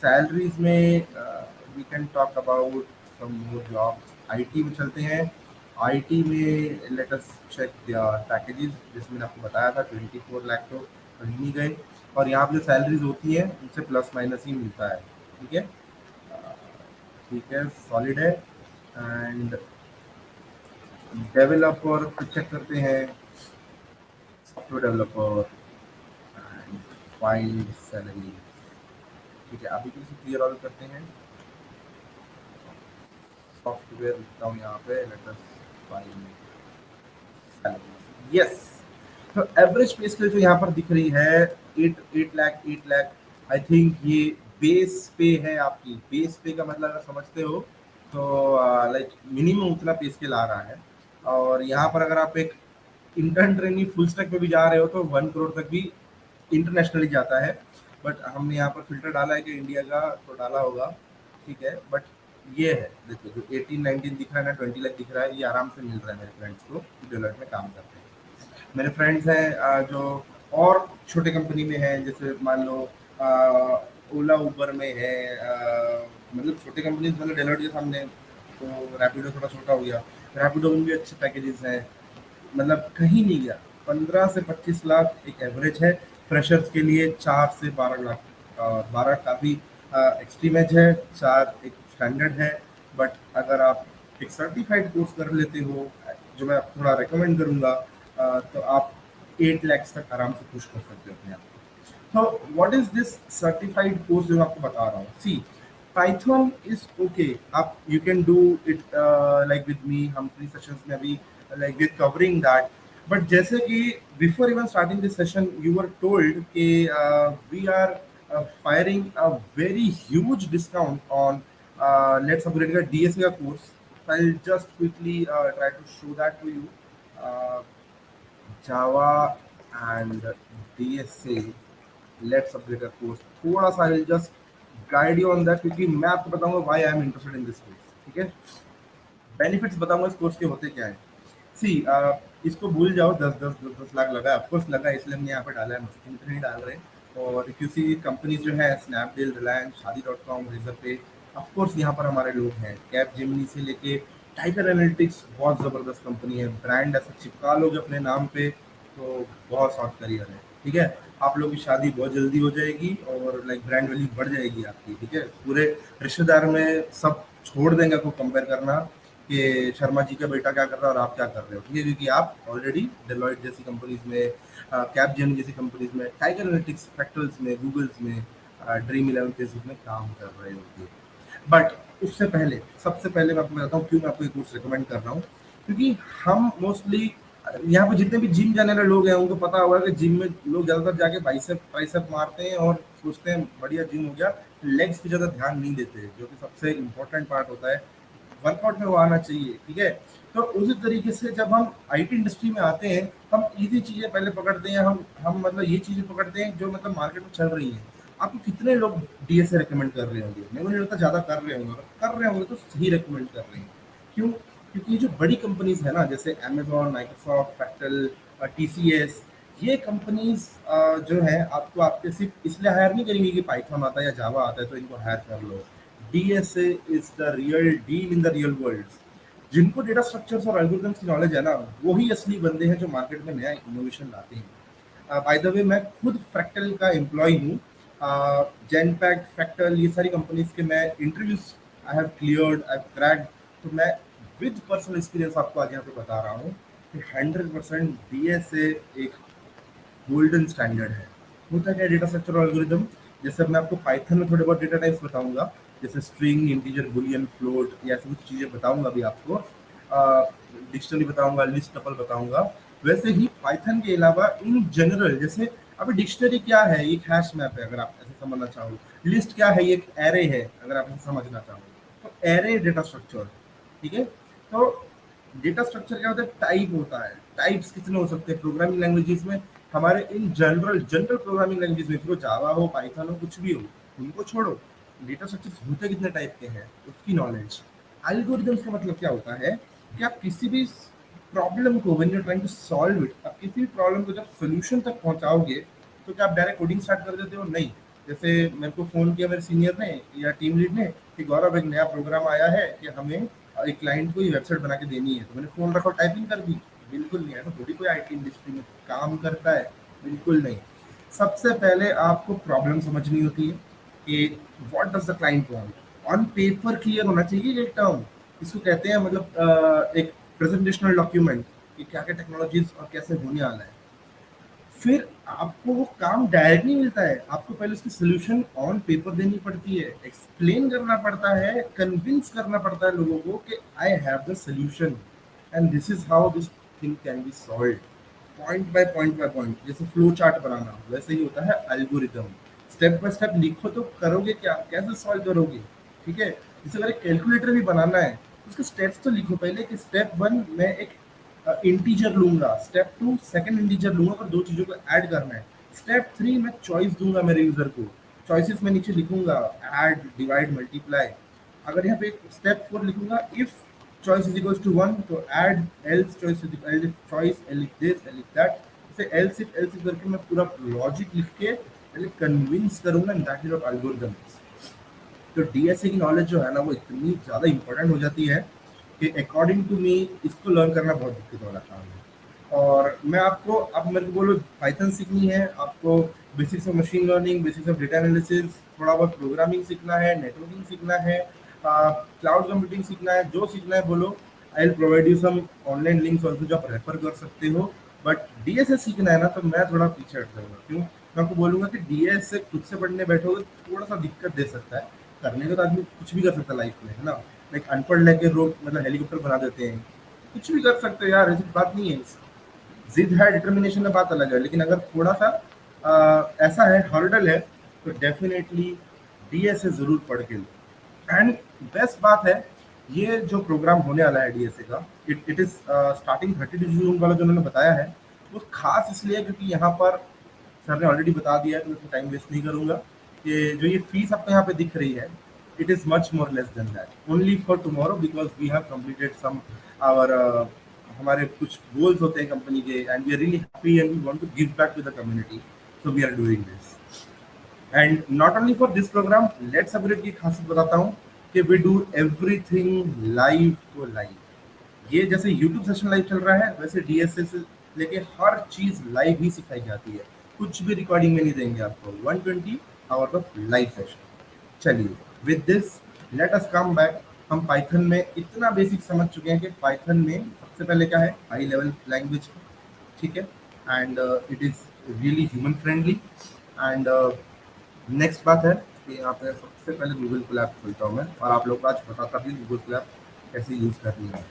Salaries में we can talk about some more jobs. IT में चलते हैं। IT में let us check their packages, जिसमें मैंने आपको बताया था 24 लाख तो कहीं नहीं गए, और यहाँ पे जो सैलरीज होती है उनसे प्लस माइनस ही मिलता है। ठीक है, ठीक है, सॉलिड है। एंड डेवलपर पे चेक करते हैं, software developer and find salary. ठीक है, अभी किसी क्लियर ऑल करते हैं, सॉफ्टवेयर लिखता हूँ यहाँ पे, let us find salary. Yes, तो एवरेज पे स्केल जो यहाँ पर दिख रही है 8 लाख, आई थिंक ये बेस पे है आपकी। बेस पे का मतलब अगर समझते हो तो लाइक मिनिमम उतना पे स्केल आ रहा है। और यहाँ पर अगर आप एक इंटर्न ट्रेनी फुल स्टैक पे भी जा रहे हो तो 1 करोड़ तक भी इंटरनेशनली जाता है। बट हमने यहाँ पर फिल्टर डाला है कि इंडिया का तो डाला होगा, ठीक है। बट ये है, देखो जो 18-19 दिख रहा है ना, 20 लाख दिख रहा है, ये आराम से मिल रहा है मेरे फ्रेंड्स को जो डेलोइट में काम करते हैं। मेरे फ्रेंड्स हैं जो और छोटे कंपनी में हैं, जैसे मान लो ओला उबर में है, मतलब छोटे कंपनीज मतलब डेलोइट के सामने। तो रैपिडो थोड़ा छोटा हो गया, रैपिडो में भी अच्छे पैकेजेस हैं, मतलब कहीं नहीं गया। 15 से 25 लाख एक एवरेज है फ्रेशर्स के लिए, 4 से 12 लाख। 12 काफ़ी एक्सट्रीम एज है, 4 एक स्टैंडर्ड है। बट अगर आप एक सर्टिफाइड कोर्स कर लेते हो, जो मैं थोड़ा रिकमेंड करूँगा, तो आप 8 लाख तक आराम से पुश कर सकते हो अपने आप को। तो what is this certified course जो मैं आपको बता रहा हूँ, सी पाइथन इज ओके, आप you can do it like with me, हम फ्री सेशंस में अभी like with covering that. But जैसे कि before even starting this session you were told कि we are firing a very huge discount on let's upgrade का DSA का कोर्स। I just quickly try to show that to you. Java and DSA let's upgrade का course, थोड़ा सा I just guide you on that, क्योंकि मैं आपको बताऊंगा why I am interested in this course. ठीक है, बेनिफिट्स बताऊंगा इस कोर्स के होते क्या है। सी इसको भूल जाओ, 10 लाख लगा, ऑफकोर्स लगा, इसलिए हमने यहाँ पे डाला है, मस्ती में तो नहीं डाल रहे। और इफ यू सी कंपनीज जो है स्नैपडील, रिलायंस, शादी.com, रेजर पे, ऑफकोर्स यहाँ पर हमारे लोग हैं। कैप जेमिनी से लेके टाइगर एनालिटिक्स, बहुत ज़बरदस्त कंपनी है, ब्रांड ऐसा चिपका लोगे अपने नाम पे तो बहुत शॉर्ट करियर है। ठीक है, आप लोगों की शादी बहुत जल्दी हो जाएगी और लाइक ब्रांड वैल्यू बढ़ जाएगी आपकी। ठीक है, पूरे रिश्तेदार में सब छोड़ देंगे आपको कंपेयर करना कि शर्मा जी का बेटा क्या कर रहा है और आप क्या कर रहे हो। ठीक है, क्योंकि आप ऑलरेडी डेलॉइट जैसी कंपनीज में, कैप जेम जैसी कंपनीज में, टाइगर एनालिटिक्स, फैक्टर्स में, गूगल्स में, ड्रीम 11 फेसबुक में काम कर रहे होते। बट उससे पहले, सबसे पहले मैं आपको बताता हूँ क्यों मैं आपको ये कोर्स रिकमेंड कर रहा हूँ। क्योंकि हम मोस्टली यहाँ पे जितने भी जिम जाने वाले लोग हैं उनको पता होगा कि जिम में लोग ज़्यादातर जाके बाइसेप ट्राइसेप मारते हैं और सोचते हैं बढ़िया जिम हो गया, लेग्स पे ज़्यादा ध्यान नहीं देते, जो कि सबसे इम्पोर्टेंट पार्ट होता है वर्कआउट में, वो आना चाहिए। ठीक है, तो उसी तरीके से जब हम आईटी इंडस्ट्री में आते हैं, हम इजी चीज़ें पहले पकड़ते हैं, हम मतलब ये चीज़ें पकड़ते हैं जो मतलब मार्केट में चल रही हैं। आपको कितने लोग डीएसए रिकमेंड कर रहे होंगे? मेरे को नहीं लगता ज़्यादा कर रहे होंगे, अगर कर रहे होंगे तो सही रिकमेंड कर रहे हैं। क्यों? क्योंकि ये जो बड़ी कंपनीज है ना, जैसे अमेजोन, माइक्रोसॉफ्ट, फैक्टल, टीसीएस, ये कंपनीज जो है आपको आपके सिर्फ इसलिए हायर नहीं करेंगी कि पाइथन आता है या जावा आता है तो इनको हायर कर लो। DSA is the real deal in the real world. जिनको डेटा स्ट्रक्चर्स और एल्गोरिथम्स की नॉलेज है ना, वही असली बंदे हैं जो मार्केट में नया इनोवेशन लाते हैं। बाय द वे, मैं खुद फ्रैक्टल का एम्प्लॉय हूँ। जेनपैक्ट, फ्रैक्टल, ये सारी कंपनीज के मैं interviews I have cleared, I have cracked. तो मैं विद पर्सनल एक्सपीरियंस आपको आज यहाँ पे बता रहा हूँ कि 100% डीएसए एक गोल्डन स्टैंडर्ड है। होता क्या है डेटा स्ट्रक्चर एल्गोरिदम, जैसे अब मैं आपको पाइथन में थोड़े बहुत डेटा टाइप्स बताऊंगा, जैसे स्ट्रिंग, इंटीजर, बुलियन, फ्लोट, या ऐसी कुछ चीज़ें बताऊंगा अभी आपको, डिक्शनरी बताऊंगा, लिस्ट टपल बताऊंगा। वैसे ही पाइथन के अलावा इन जनरल, जैसे अभी डिक्शनरी क्या है, एक हैश मैप है अगर आप ऐसे समझना चाहो, लिस्ट क्या है, ये एक एरे है अगर आप ऐसे समझना चाहो, तो एरे डेटा स्ट्रक्चर, ठीक है। तो डेटा स्ट्रक्चर क्या होता है, टाइप होता है, टाइप्स कितने हो सकते हैं प्रोग्रामिंग लैंग्वेजेस में, हमारे in general general programming language में, फिर वो जावा हो, पाइथन हो, कुछ भी हो, उनको छोड़ो, डेटा स्ट्रक्चर होते कितने टाइप के हैं उसकी नॉलेज। एल्गोरिदम्स का मतलब क्या होता है कि आप किसी भी प्रॉब्लम को, when you trying to solve it, आप किसी भी प्रॉब्लम को जब सोल्यूशन तक पहुंचाओगे, तो क्या आप डायरेक्ट कोडिंग स्टार्ट कर देते हो? नहीं। जैसे मेरे को फोन किया मेरे सीनियर ने या टीम लीड ने कि गौरव एक नया प्रोग्राम आया है कि हमें एक क्लाइंट को ये वेबसाइट बना के देनी है, तो मैंने फोन रखा और टाइपिंग कर दी। बिल्कुल नहीं, ऐसा थोड़ी कोई आईटी इंडस्ट्री में काम करता है, बिल्कुल नहीं। सबसे पहले आपको प्रॉब्लम समझनी होती है कि what does the client want, on paper clear होना चाहिए एक टर्म, इसको कहते हैं मतलब एक प्रेजेंटेशनल डॉक्यूमेंट कि क्या क्या टेक्नोलॉजीज और कैसे होने वाला है। फिर आपको वो काम डायरेक्ट नहीं मिलता है, आपको पहले उसकी सोल्यूशन ऑन पेपर देनी पड़ती है, एक्सप्लेन करना पड़ता है, कन्विंस करना पड़ता है लोगों को कि I have the solution and this is how this thing can be solve, point by point. जैसे फ्लो चार्ट बनाना, वैसे ही होता है एल्गोरिदम, स्टेप बाय स्टेप लिखो तो करोगे क्या, कैसे सॉल्व करोगे, ठीक है। जैसे अगर कैलकुलेटर भी बनाना है तो उसके स्टेप्स तो लिखो पहले कि स्टेप वन मैं एक इंटीजर लूंगा, स्टेप टू सेकंड इंटीजर लूंगा और दो चीजों को ऐड करना है, स्टेप थ्री मैं चॉइस दूंगा मेरे यूजर को, चॉइसेस में नीचे लिखूंगा ऐड, डिवाइड, मल्टीप्लाई। अगर यहाँ पे स्टेप फोर लिखूंगा if choice is equals to one, तो add, else choice is equal choice, elif this, elif that, जैसे एल्स इफ करके मैं पूरा लॉजिक लिख के पहले कन्विंस करूंगा, दैट इज ऑफ एल्गोरिथम्स। तो डीएसए की नॉलेज जो है ना, वो इतनी ज़्यादा इंपॉर्टेंट हो जाती है कि अकॉर्डिंग टू मी इसको लर्न करना बहुत दिक्कत वाला काम है। और मैं आपको, अब मेरे को बोलो पाइथन सीखनी है आपको, basics of machine learning, basics of data analysis, थोड़ा बहुत प्रोग्रामिंग सीखना है, नेटवर्किंग सीखना है, क्लाउड कंप्यूटिंग सीखना है, जो सीखना है बोलो, I will provide you some online links also जो आप रेफर कर सकते हो। बट डीएसए सीखना है ना, तो मैं थोड़ा पीछे हट जाऊंगा, क्यों? मैं आपको बोलूंगा कि डीएसए खुद से पढ़ने बैठोगे तो थोड़ा सा दिक्कत दे सकता है, करने को तो आदमी कुछ भी कर सकता है लाइफ में, है ना। लाइक अनपढ़ लेके लोग मतलब हेलीकॉप्टर बना देते हैं, कुछ भी कर सकते हो यार, ऐसी बात नहीं है। जिद है, डिटर्मिनेशन है, बात अलग है, लेकिन अगर थोड़ा सा ऐसा है, हर्डल है, तो डेफिनेटली डीएसए जरूर पढ़ के लो। एंड बेस्ट बात है, ये जो प्रोग्राम होने वाला है डीएसए का, इट इज स्टार्टिंग 30 जून वाला जो उन्होंने बताया है, वो खास इसलिए क्योंकि यहाँ पर सर ने ऑलरेडी बता दिया है, तो उसमें टाइम वेस्ट नहीं करूंगा, कि जो ये फीस आपको यहाँ पे दिख रही है, it is much more less than that, only for tomorrow, because we have completed some hour, हमारे कुछ गोल्स होते हैं कंपनी के, and we are really happy and we want to give back to the community, so we are doing this. And not only for this program, let's upgrade की खासियत बताता हूँ कि we do everything live to live. ये जैसे YouTube session live चल रहा है, वैसे डीएसए से लेके हर चीज लाइव ही सिखाई जाती है, कुछ भी रिकॉर्डिंग में नहीं देंगे आपको, 120 आवर्स ऑफ लाइव सेशन। चलिए, with this let us come back. हम पाइथन में इतना बेसिक समझ चुके हैं कि पाइथन में सबसे पहले क्या है, हाई लेवल लैंग्वेज, ठीक है, and it is really human friendly. And next बात है कि यहाँ पे सबसे पहले गूगल कोलैब खोलता हूँ मैं, और आप लोग को आज बताता भी गूगल कोलैब कैसे यूज करनी है।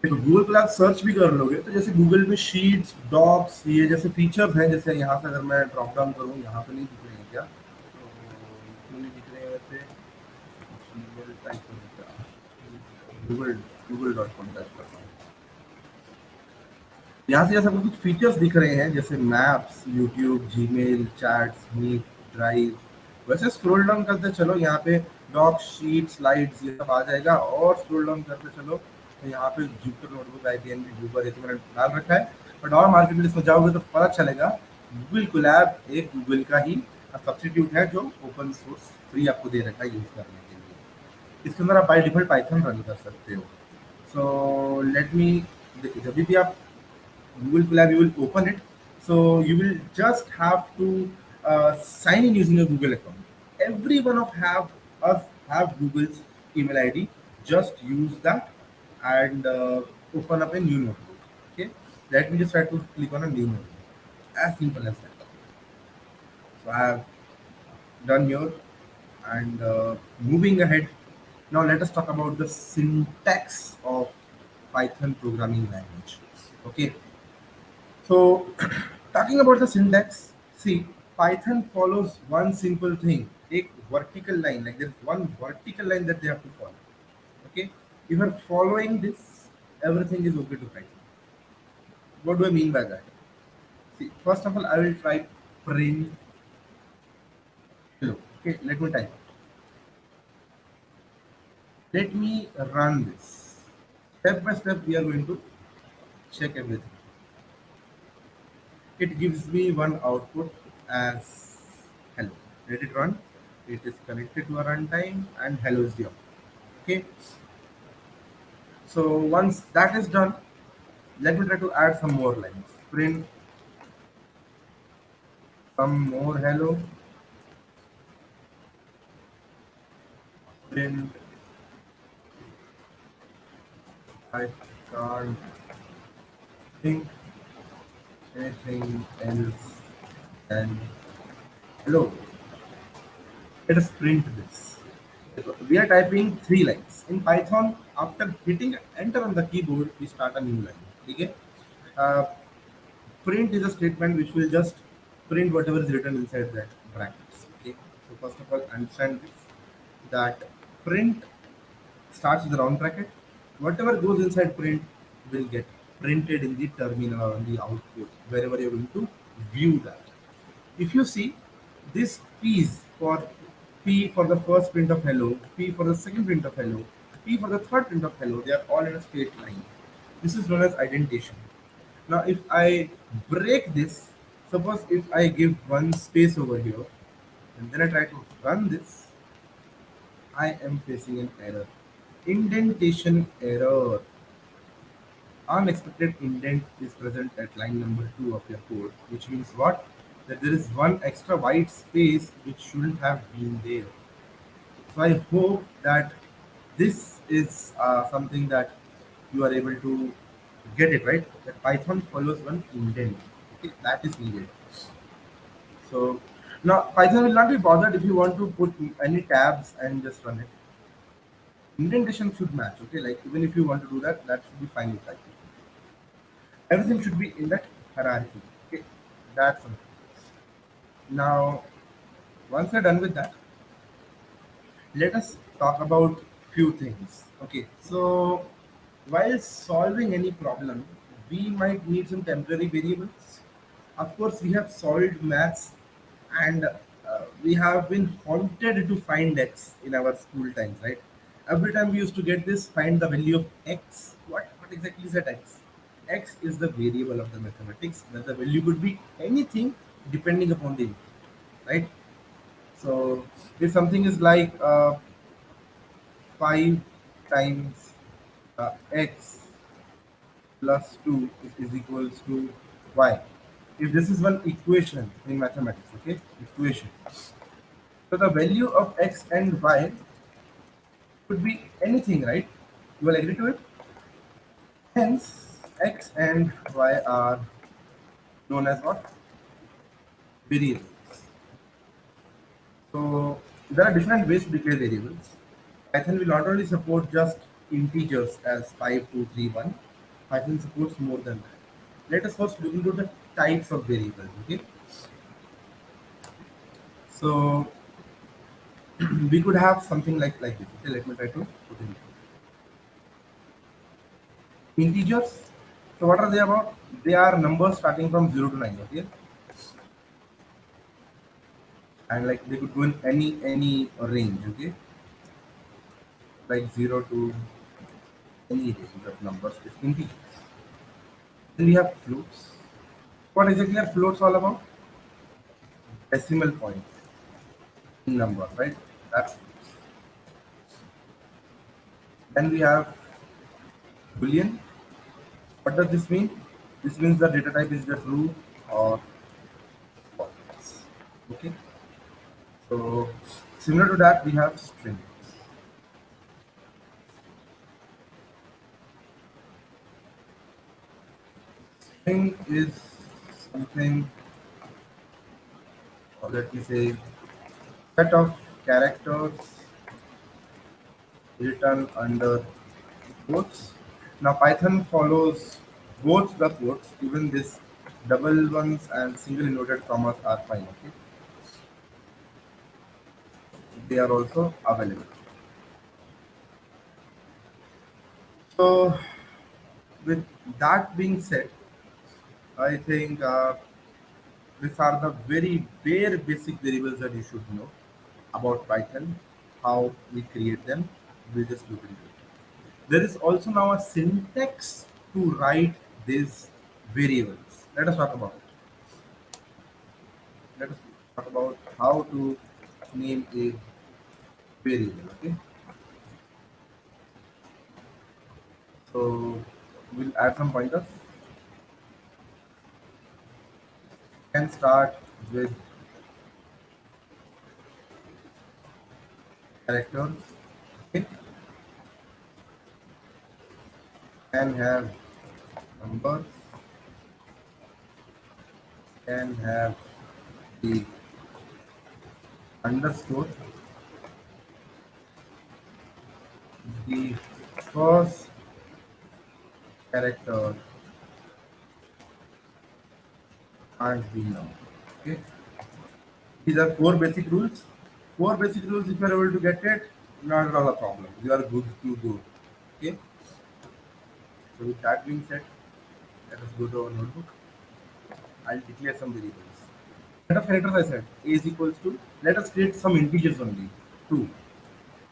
तो गूगल कोलैब सर्च भी कर लोगे तो जैसे गूगल में शीट्स, डॉक्स, ये जैसे फीचर्स हैं, जैसे यहाँ से अगर मैं ड्रॉप डाउन करूँ, यहाँ पे नहीं दिख रहे हैं क्या, तो क्यों नहीं दिख रहे हैं वैसे, गूगल टाइप करूँ, गूगल google.com टाइप करता हूँ। यहाँ से जैसे आपको कुछ फीचर्स दिख रहे हैं, जैसे Maps, YouTube, Gmail, chats, Meet, Drive, वैसे स्क्रॉल डाउन करते चलो, यहाँ पे डॉक, शीट, स्लाइड्स, ये सब आ जाएगा, और स्क्रॉल डाउन करते चलो तो यहाँ पे जुपिटर नोटबुक, आईबीएम, जूपर, ये तो मैंने डाल रखा है। बट और मार्केट प्लेस में जाओगे तो पता चलेगा गूगल कोलैब एक गूगल का ही सब्सटीट्यूट है, जो ओपन सोर्स फ्री आपको दे रखा है यूज करने के लिए। इसके अंदर आप बाय डिफॉल्ट पाइथन रन कर सकते हो। सो लेट मी, देखिए जब भी आप Google Colab, you will open it. So you will just have to sign in using a Google account. Every one of us have Google's email ID. Just use that, and open up a new notebook. Okay, let me just try to click on a new notebook. As simple as that. So I have done here, and moving ahead. Now let us talk about the syntax of Python programming language. Okay, so talking about the syntax, see, Python follows one simple thing, a vertical line. Like there's one vertical line that they have to follow. Okay, if you're following this, everything is okay to Python. What do I mean by that? See, first of all, I will try print hello. Okay, let me type. Let me run this. Step by step, we are going to check everything. It gives me one output as hello. Let it run. It is connected to a runtime and hello is the output. Okay. So once that is done, let me try to add some more lines. Print some more hello. Print I can't think anything else than hello. Let us print this. We are typing three lines. In Python, after hitting enter on the keyboard, we start a new line. Okay? Uh, Print is a statement which will just print whatever is written inside that brackets. Okay. So first of all, understand this that print starts with a round bracket. Whatever goes inside print will get printed in the terminal or on the output wherever you're going to view that. If you see this P's for P for the first print of hello, P for the second print of hello, P for the third print of hello, they are all in a straight line. This is known as indentation. Now, if I break this, suppose if I give one space over here and then I try to run this, I am facing an error. Indentation error. Unexpected indent is present at line number 2 of your code, which means what? That there is one extra white space which shouldn't have been there. So I hope that this is something that you are able to get it right. That Python follows one indent. Okay, that is needed. So now Python will not be bothered if you want to put any tabs and just run it. Indentation should match. Okay, like even if you want to do that, that should be fine with Python. Everything should be in that hierarchy. Okay, that's something. Now once you're done with that, let us talk about few things. Okay, so while solving any problem, we might need some temporary variables. Of course, we have solved maths and we have been haunted to find x in our school times, right? Every time we used to get this, find the value of x. What exactly is that x? X is the variable of the mathematics, that the value could be anything depending upon the input, right? So if something is like 5 times x plus 2 is equals to y. If this is one equation in mathematics, okay, equation. So the value of x and y could be anything, right? You will agree to it? Hence, x and y are known as what? Variables. So there are different ways to declare variables. Python will not only support just integers as 5, 2, 3, 1. Python supports more than that. Let us first look into the types of variables. Okay, so we could have something like this. Okay, let me try to put in integers. So what are they about? They are numbers starting from 0 to 9. Okay, and like they could go in any range. Okay, like 0 to any range of numbers is integers. Then we have floats. What exactly are floats all about? Decimal points in numbers, right? That's floats. Then we have boolean. What does this mean? This means the data type is the true or false. Okay. So similar to that, we have strings. String is something, or let me say, set of characters written under quotes. Now Python follows both the quotes, even this double ones and single inverted commas are fine. Okay, they are also available. So with that being said, I think these are the very bare basic variables that you should know about Python, how we create them. We'll just look into it. There is also now a syntax to write these variables. Let us talk about it. Let us talk about how to name a variable. Okay, so we'll add some pointers. Can start with characters. Okay, can have numbers. Can have the underscore. The first character can't be number. Okay, these are four basic rules. Four basic rules. If you are able to get it, not at all a problem. You are good to go. Okay. So with that being said, let us go to our notebook. I'll declare some variables. Set of characters I said a is equals to. Let us create some integers only. Two.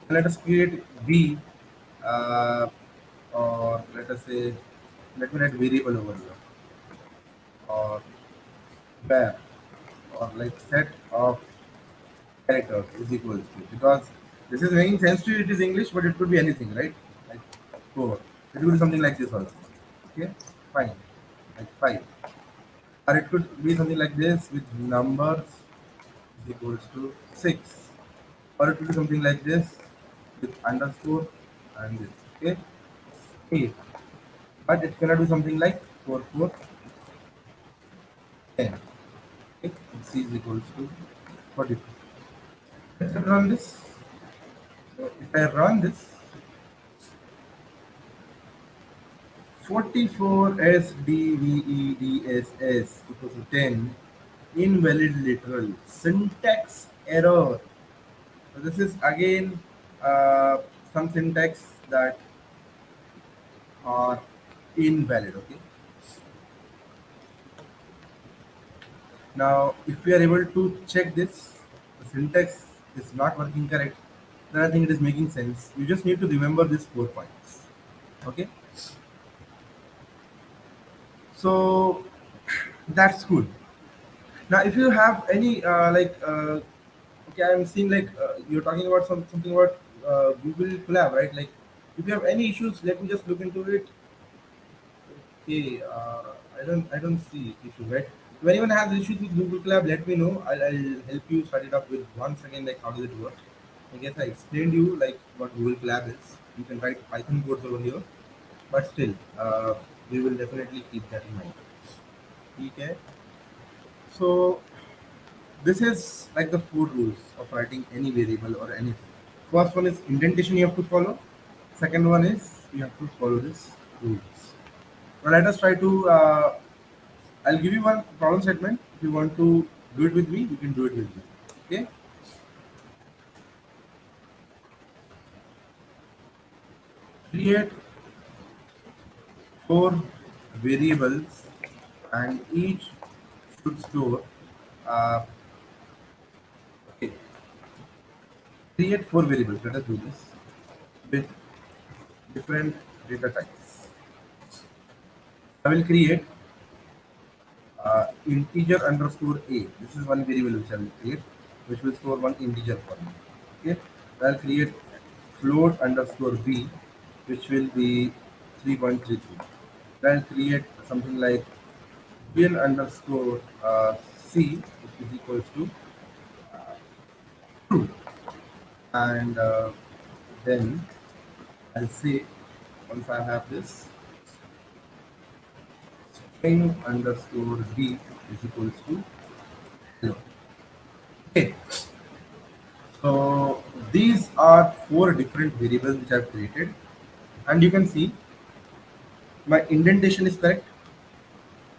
And let us create b, uh, or let us say, let me write variable over here, or var, or like set of characters is equals to, because this is making sense to you. It is English, but it could be anything, right? Like four. It could be something like this also. Okay, fine. Like five. Or it could be something like this with numbers is equals to 6. Or it could be something like this with underscore and this. Okay, 8. But it cannot be something like 4, 4, 10. Okay, C is equals to 44. Let's run this. So if I run this, 44 SDVEDSS equals to 10, invalid literal, syntax error. So this is again some syntax that are invalid. Okay. Now, if we are able to check this, the syntax is not working correct, then I think it is making sense. You just need to remember these 4 points. Okay. So that's good. Now, if you have any okay, I'm seeing like you're talking about something about Google Colab, right? Like, if you have any issues, let me just look into it. Okay, I don't see issue, right? If anyone has issues with Google Colab, let me know. I'll help you start it up with once again, like how does it work. I guess I explained you like what Google Colab is. You can write Python codes over here, but still, we will definitely keep that in mind. Okay. So this is like the four rules of writing any variable or anything. First one is indentation you have to follow. Second one is you have to follow this rules. Now let us try to. I'll give you one problem statement. If you want to do it with me, you can do it with me. Okay. Create four variables, and each should store. Uh, okay. Create four variables. Let us do this with different data types. I will create integer underscore a. This is one variable which I will create, which will store one integer for me. Okay, I'll create float underscore b, which will be 3.33. I'll create something like bn underscore c, which is equals to true, and then I'll say once I have this string underscore b is equals to hello. Okay, so these are four different variables which I've created, and you can see my indentation is correct.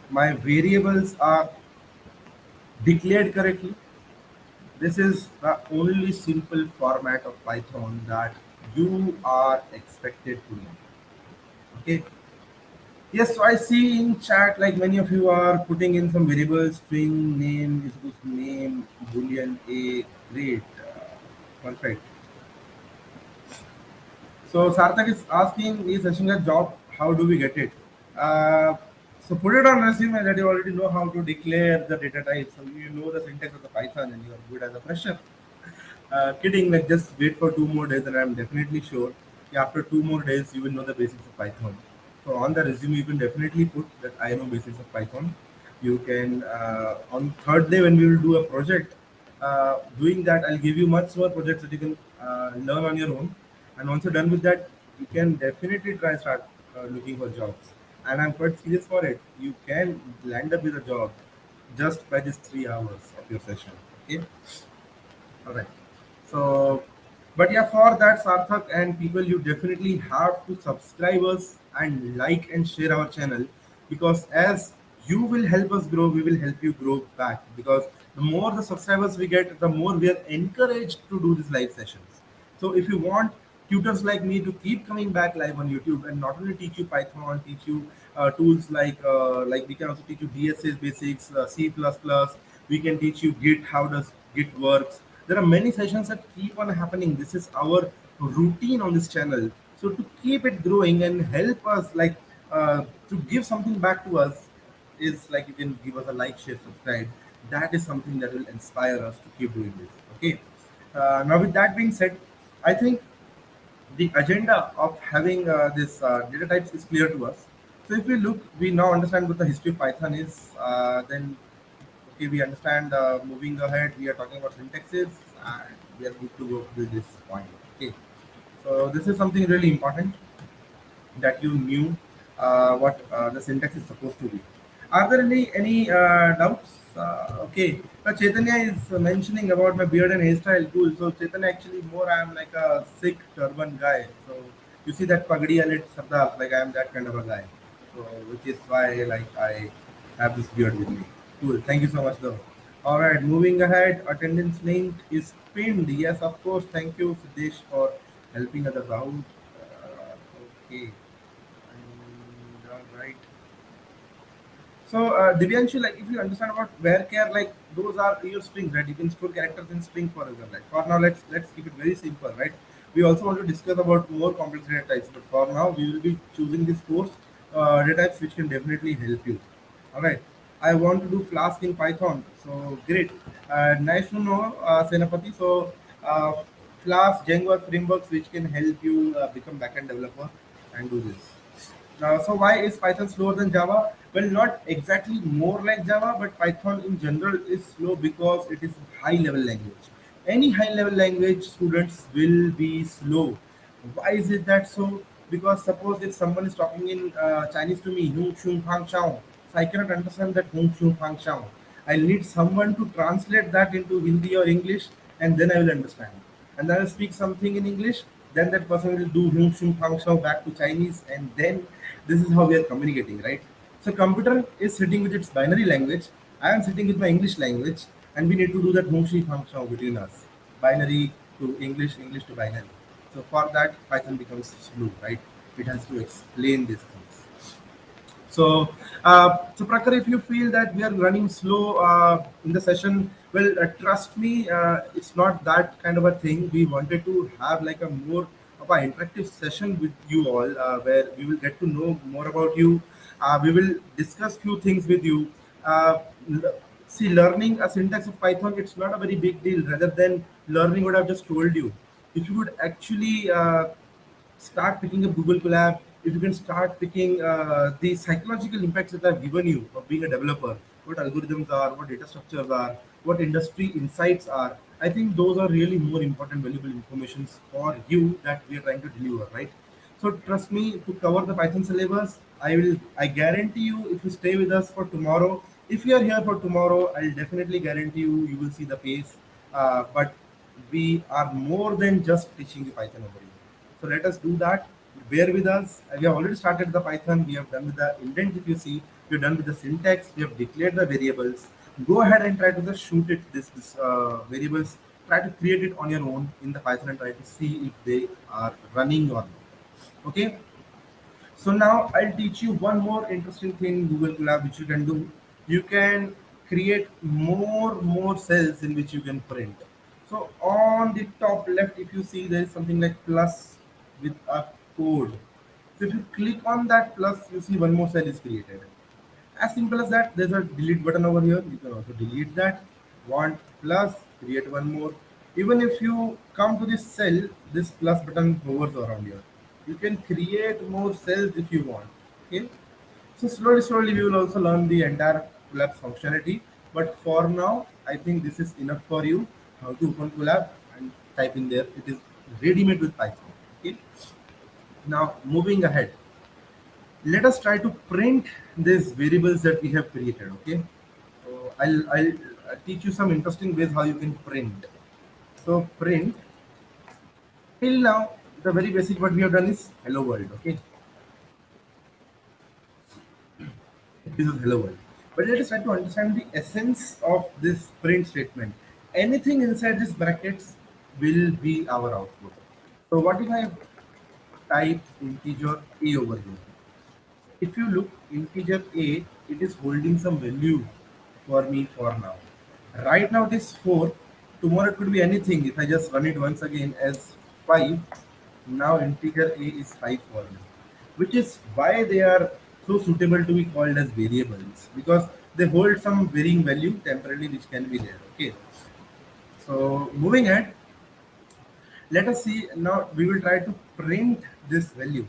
My variables are declared correctly. This is the only simple format of Python that you are expected to know. Okay. Yes, so I see in chat like many of you are putting in some variables, string name is equals to name, boolean a, great, perfect. So Sarthak is asking, is searching a job, how do we get it? Uh, so put it on resume that you already know how to declare the data type. So you know the syntax of the Python and you are good as a fresher. Kidding, like just wait for 2 more days, and I'm definitely sure after 2 more days you will know the basics of Python. So on the resume, you can definitely put that I know basics of Python. You can on third day when we will do a project, doing that I'll give you much more projects that you can learn on your own. And once you're done with that, you can definitely try start looking for jobs. And I'm quite serious for it. You can land up with a job just by these 3 hours of your session. Okay. All right. So, but yeah, for that, Sarthak and people, you definitely have to subscribe us and like and share our channel, because as you will help us grow, we will help you grow back. Because the more the subscribers we get, the more we are encouraged to do these live sessions. So if you want tutors like me to keep coming back live on YouTube and not only teach you Python, teach you tools like we can also teach you DSA basics, C++. We can teach you Git, how does Git works. There are many sessions that keep on happening. This is our routine on this channel. So to keep it growing and help us, like to give something back to us, is like you can give us a like, share, subscribe. That is something that will inspire us to keep doing this. Okay. Now, with that being said, I think the agenda of having this data types is clear to us. So if we look, we now understand what the history of Python is. Then, okay, we understand. Moving ahead, we are talking about syntaxes, and we are good to go with this point. Okay, so this is something really important that you knew what the syntax is supposed to be. Are there any doubts? Okay, Chaitanya is mentioning about my beard and hairstyle too. So Chaitanya, actually more I am like a Sikh turban guy. So you see that pagdi alit sardar, like I am that kind of a guy. So which is why like I have this beard with me. Cool. Thank you so much though. All right, moving ahead. Attendance link is pinned. Yes, of course. Thank you, Siddesh, for helping others out. Okay. And, all right. So, Divyanshu, like if you understand about varchar, like those are your strings, right? You can store characters in string for example. Right? For now, let's keep it very simple, right? We also want to discuss about more complex data types, but for now, we will be choosing these four data types which can definitely help you. All right. I want to do Flask in Python. So great. Nice to know, Senapati. So uh, Flask, Django are frameworks which can help you become backend developer and do this. So why is Python slower than Java? Well, not exactly more like Java, but Python in general is slow because it is a high level language. Any high level language students will be slow. Why is it that so? Because suppose if someone is talking in Chinese to me, Hung Shung Fang Chao, so I cannot understand that Hung Shung Fang Chao. I need someone to translate that into Hindi or English, and then I will understand. And then I will speak something in English, then that person will do Hung Shung Fang Chao back to Chinese, and then this is how we are communicating, right? So computer is sitting with its binary language. I am sitting with my English language, and we need to do that Hung Shung Fang Chao between us, binary to English, English to binary. So for that, Python becomes slow, right? It has to explain these things. So Prakar, if you feel that we are running slow in the session, well, trust me, it's not that kind of a thing. We wanted to have like a more of an interactive session with you all, where we will get to know more about you. We will discuss few things with you. Uh, l- See, learning a syntax of Python, it's not a very big deal. Rather than learning what I've just told you, if you would actually start picking up Google Colab, if you can start picking the psychological impacts that I've given you of being a developer, what algorithms are, what data structures are, what industry insights are, I think those are really more important, valuable informations for you that we are trying to deliver, right? So trust me, to cover the Python syllabus, I guarantee you, if you stay with us for tomorrow, if you are here for tomorrow, I'll definitely guarantee you will see the pace. But we are more than just teaching you Python over here. So let us do that. Bear with us. We have already started the Python. We have done with the indent. If you see, we've done with the syntax. We have declared the variables. Go ahead and try to just shoot it. This variables. Try to create it on your own in the Python and try to see if they are running or not. Okay, so now I'll teach you one more interesting thing in Google Colab which you can do. You can create more cells in which you can print. So on the top left, if you see, there is something like plus with a code. So if you click on that plus, you see one more cell is created. As simple as that. There's a delete button over here. You can also delete that. Want plus, create one more. Even if you come to this cell, this plus button hovers around here. You can create more cells if you want. Okay. So slowly we will also learn the entire Colab functionality. But for now, I think this is enough for you. How to open Colab and type in there. It is ready made with Python. Okay. Now moving ahead, let us try to print these variables that we have created. Okay, so I'll teach you some interesting ways how you can print. So print, till now the very basic what we have done is hello world. Okay, this is hello world, but let us try to understand the essence of this print statement. Anything inside these brackets will be our output. So what if I type integer a over here? If you look, integer a, it is holding some value for me for now. Right now it is 4. Tomorrow it could be anything. If I just run it once again as 5, now integer a is 5 for me. Which is why they are so suitable to be called as variables, because they hold some varying value temporarily which can be there. Okay. So moving ahead, let us see. Now we will try to print this value.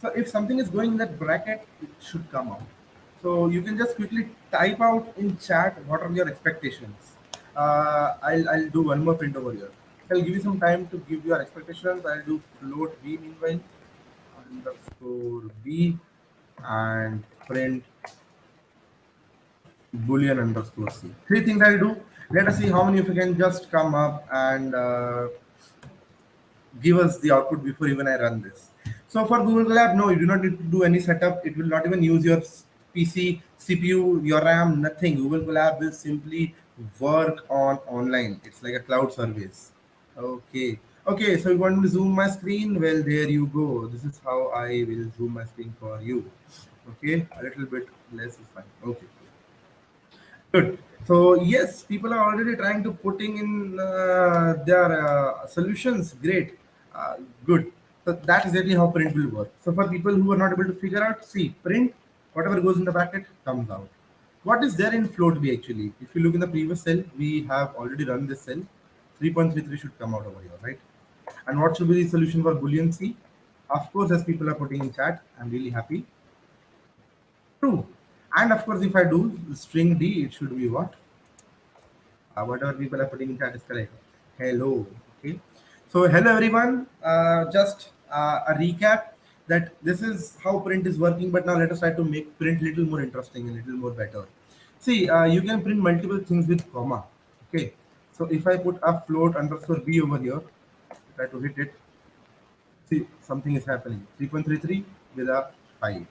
So if something is going in that bracket, it should come out. So you can just quickly type out in chat what are your expectations. I'll do one more print over here. I'll give you some time to give your expectations. I'll do float b meanwhile, underscore b, and print boolean underscore c. Three things I'll do. Let us see how many of you can just come up and give us the output before even I run this. So for Google Colab, no, you do not need to do any setup. It will not even use your PC, CPU, your RAM, nothing. Google Colab will simply work on online. It's like a cloud service. Okay. Okay, so you want me to zoom my screen? Well, there you go. This is how I will zoom my screen for you. Okay, a little bit less is fine. Okay. Good. So yes, people are already trying to putting in their solutions. Great. Uh, Good. So that's exactly how print will work. So for people who are not able to figure out, see, print, whatever goes in the bracket comes out. What is there in float B actually? If you look in the previous cell, we have already run this cell. 3.33 should come out over here, right? And what should be the solution for Boolean C? Of course, as people are putting in chat, I'm really happy. True. And of course, if I do string D, it should be what? Whatever people are putting in chat is correct. Hello. Okay. So hello everyone. Just a recap that this is how print is working. But now let us try to make print little more interesting and little more better. See, you can print multiple things with comma. Okay. So if I put a float underscore b over here, try to hit it. See, something is happening. 3.33 with a 5.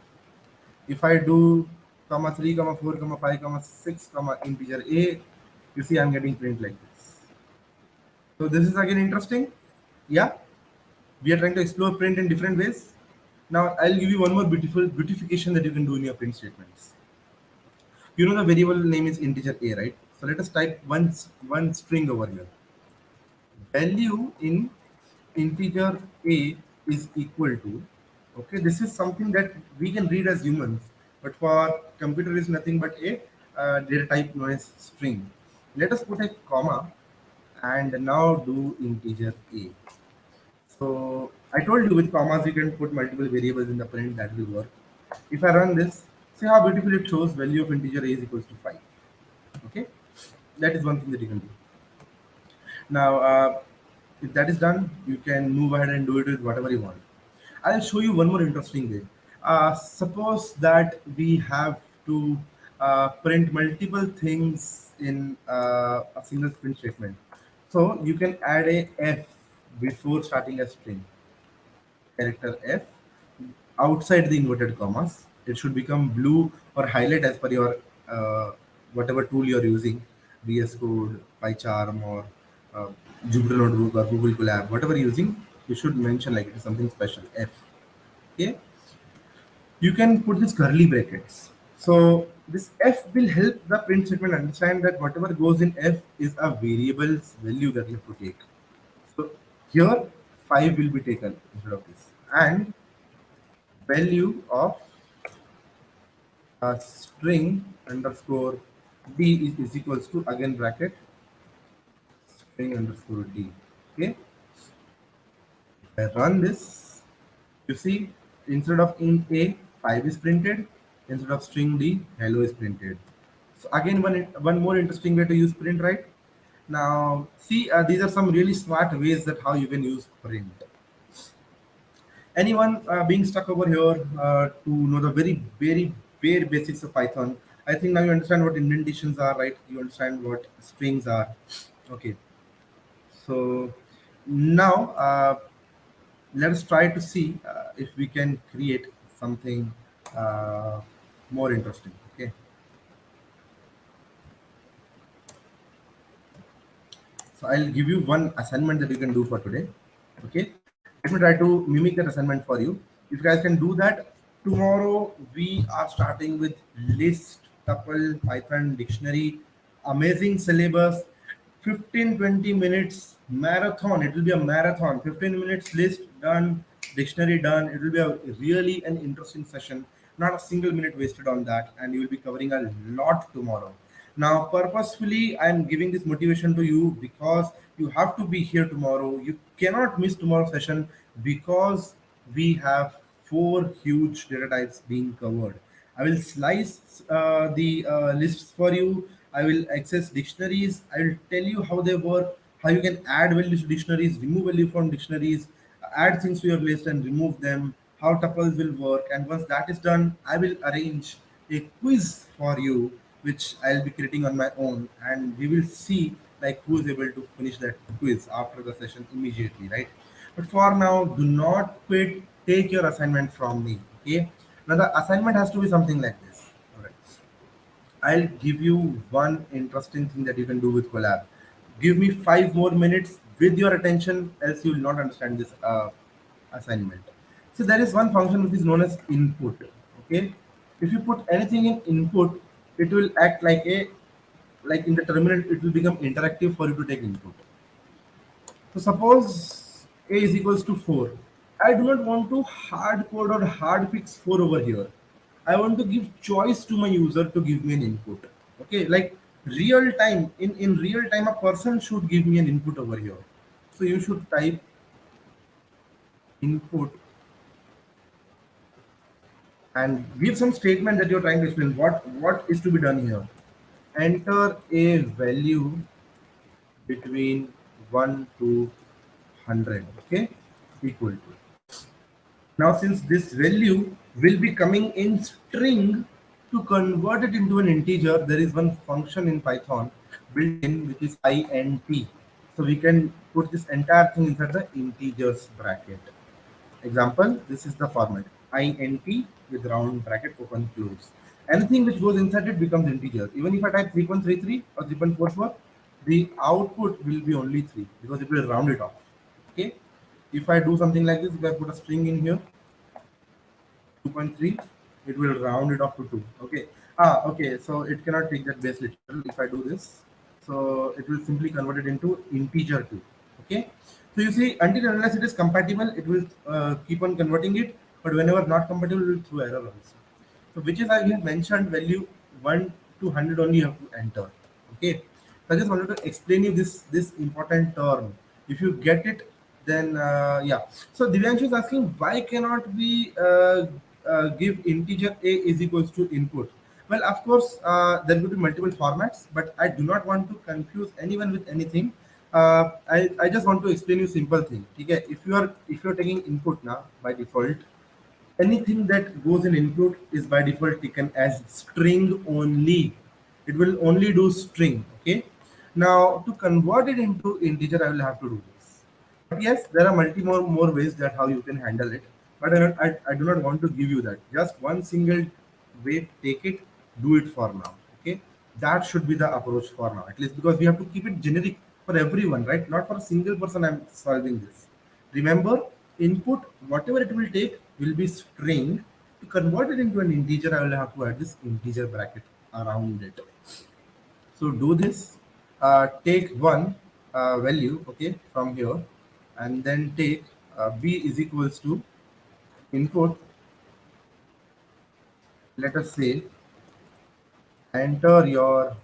If I do comma 3, comma 4, comma 5, comma 6, comma integer a, you see I'm getting print like this. So this is again interesting. Yeah, we are trying to explore print in different ways. Now I'll give you one more beautiful beautification that you can do in your print statements. You know the variable name is integer a, right? So let us type one string over here. Value in integer a is equal to, okay, this is something that we can read as humans, but for computer is nothing but a data type known as string. Let us put a comma and now do integer a. So I told you with commas you can put multiple variables in the print, that will work. If I run this, see how beautiful it shows value of integer a is equals to 5. Okay, that is one thing that you can do. Now, if that is done, you can move ahead and do it with whatever you want. I'll show you one more interesting way. Suppose that we have to print multiple things in a single print statement. So you can add a f before starting a string, character f outside the inverted commas. It should become blue or highlight as per your whatever tool you're using, VS Code, PyCharm, or uh, Jupyter Notebook or Google Colab, whatever you're using, you should mention like it is something special. F. Okay, you can put this curly brackets. So this f will help the print statement understand that whatever goes in f is a variable's value that you have to take. So here 5 will be taken instead of this, and value of string underscore d is equals to again bracket string underscore d. Okay, I run this. You see, instead of int a, 5 is printed. Instead of string d, hello is printed. So again, one more interesting way to use print, right? Now, see, these are some really smart ways that how you can use print. Anyone being stuck over here to know the very bare basics of Python? I think now you understand what indentations are, right? You understand what strings are. Okay, so now let us try to see if we can create something uh, more interesting. Okay, so I'll give you one assignment that you can do for today. Okay, let me try to mimic that assignment for you. If you guys can do that, tomorrow we are starting with list, tuple, Python, dictionary, amazing syllabus, 15-20 minutes marathon. It will be a marathon. 15 minutes list done, dictionary done. It will be a really an interesting session. Not a single minute wasted on that, and you will be covering a lot tomorrow. Now, purposefully, I am giving this motivation to you because you have to be here tomorrow. You cannot miss tomorrow's session because we have four huge data types being covered. I will slice the lists for you. I will access dictionaries. I will tell you how they work, how you can add values to dictionaries, remove value from dictionaries, add things to your list and remove them, how tuples will work. And once that is done, I will arrange a quiz for you, which I'll be creating on my own, and we will see like who is able to finish that quiz after the session immediately, right? But for now, do not quit. Take your assignment from me. Okay. Now the assignment has to be something like this. All right. I'll give you one interesting thing that you can do with Colab. Give me 5 more minutes with your attention, else you will not understand this assignment. So there is one function which is known as input. Okay, if you put anything in input, it will act like a like in the terminal. It will become interactive for you to take input. So suppose a is equals to 4. I do not want to hard code or hard fix 4 over here. I want to give choice to my user to give me an input. Okay, like real time, in real time, a person should give me an input over here. So you should type input and give some statement that you're trying to explain. What is to be done here? Enter a value between 1 to 100. Okay, equal to. Now, since this value will be coming in string, to convert it into an integer, there is one function in Python built in which is int. So we can put this entire thing inside the integers bracket. Example, this is the format int with round bracket open close. Anything which goes inside it becomes integer. Even if I type 3.33 or 3.44, the output will be only 3 because it will round it off. Okay. If I do something like this, if I put a string in here, 2.3, it will round it off to 2. Okay. Okay. So it cannot take that base literal if I do this. So it will simply convert it into integer 2. Okay. So you see, until and unless it is compatible, it will keep on converting it. But whenever not compatible, it will throw error also. So which is I have mentioned value 1 to 100 only you have to enter. Okay. So I just wanted to explain you this important term. If you get it, then yeah. So Divyanshu is asking why cannot we give integer a is equals to input? Well, of course, there will be multiple formats, but I do not want to confuse anyone with anything. I just want to explain you simple thing. Okay, if you're taking input now by default, anything that goes in input is by default taken as string only. It will only do string. Okay. Now to convert it into integer, I will have to do this. But yes, there are more ways that how you can handle it. But I do not want to give you that. Just one single way, take it, do it for now. Okay. That should be the approach for now, at least because we have to keep it generic for everyone, right? Not for a single person. I'm solving this. Remember, input, whatever it will take, will be string. To convert it into an integer, I will have to add this integer bracket around it. So do this. Take one value, okay, from here, and then take b is equals to input. Let us say enter your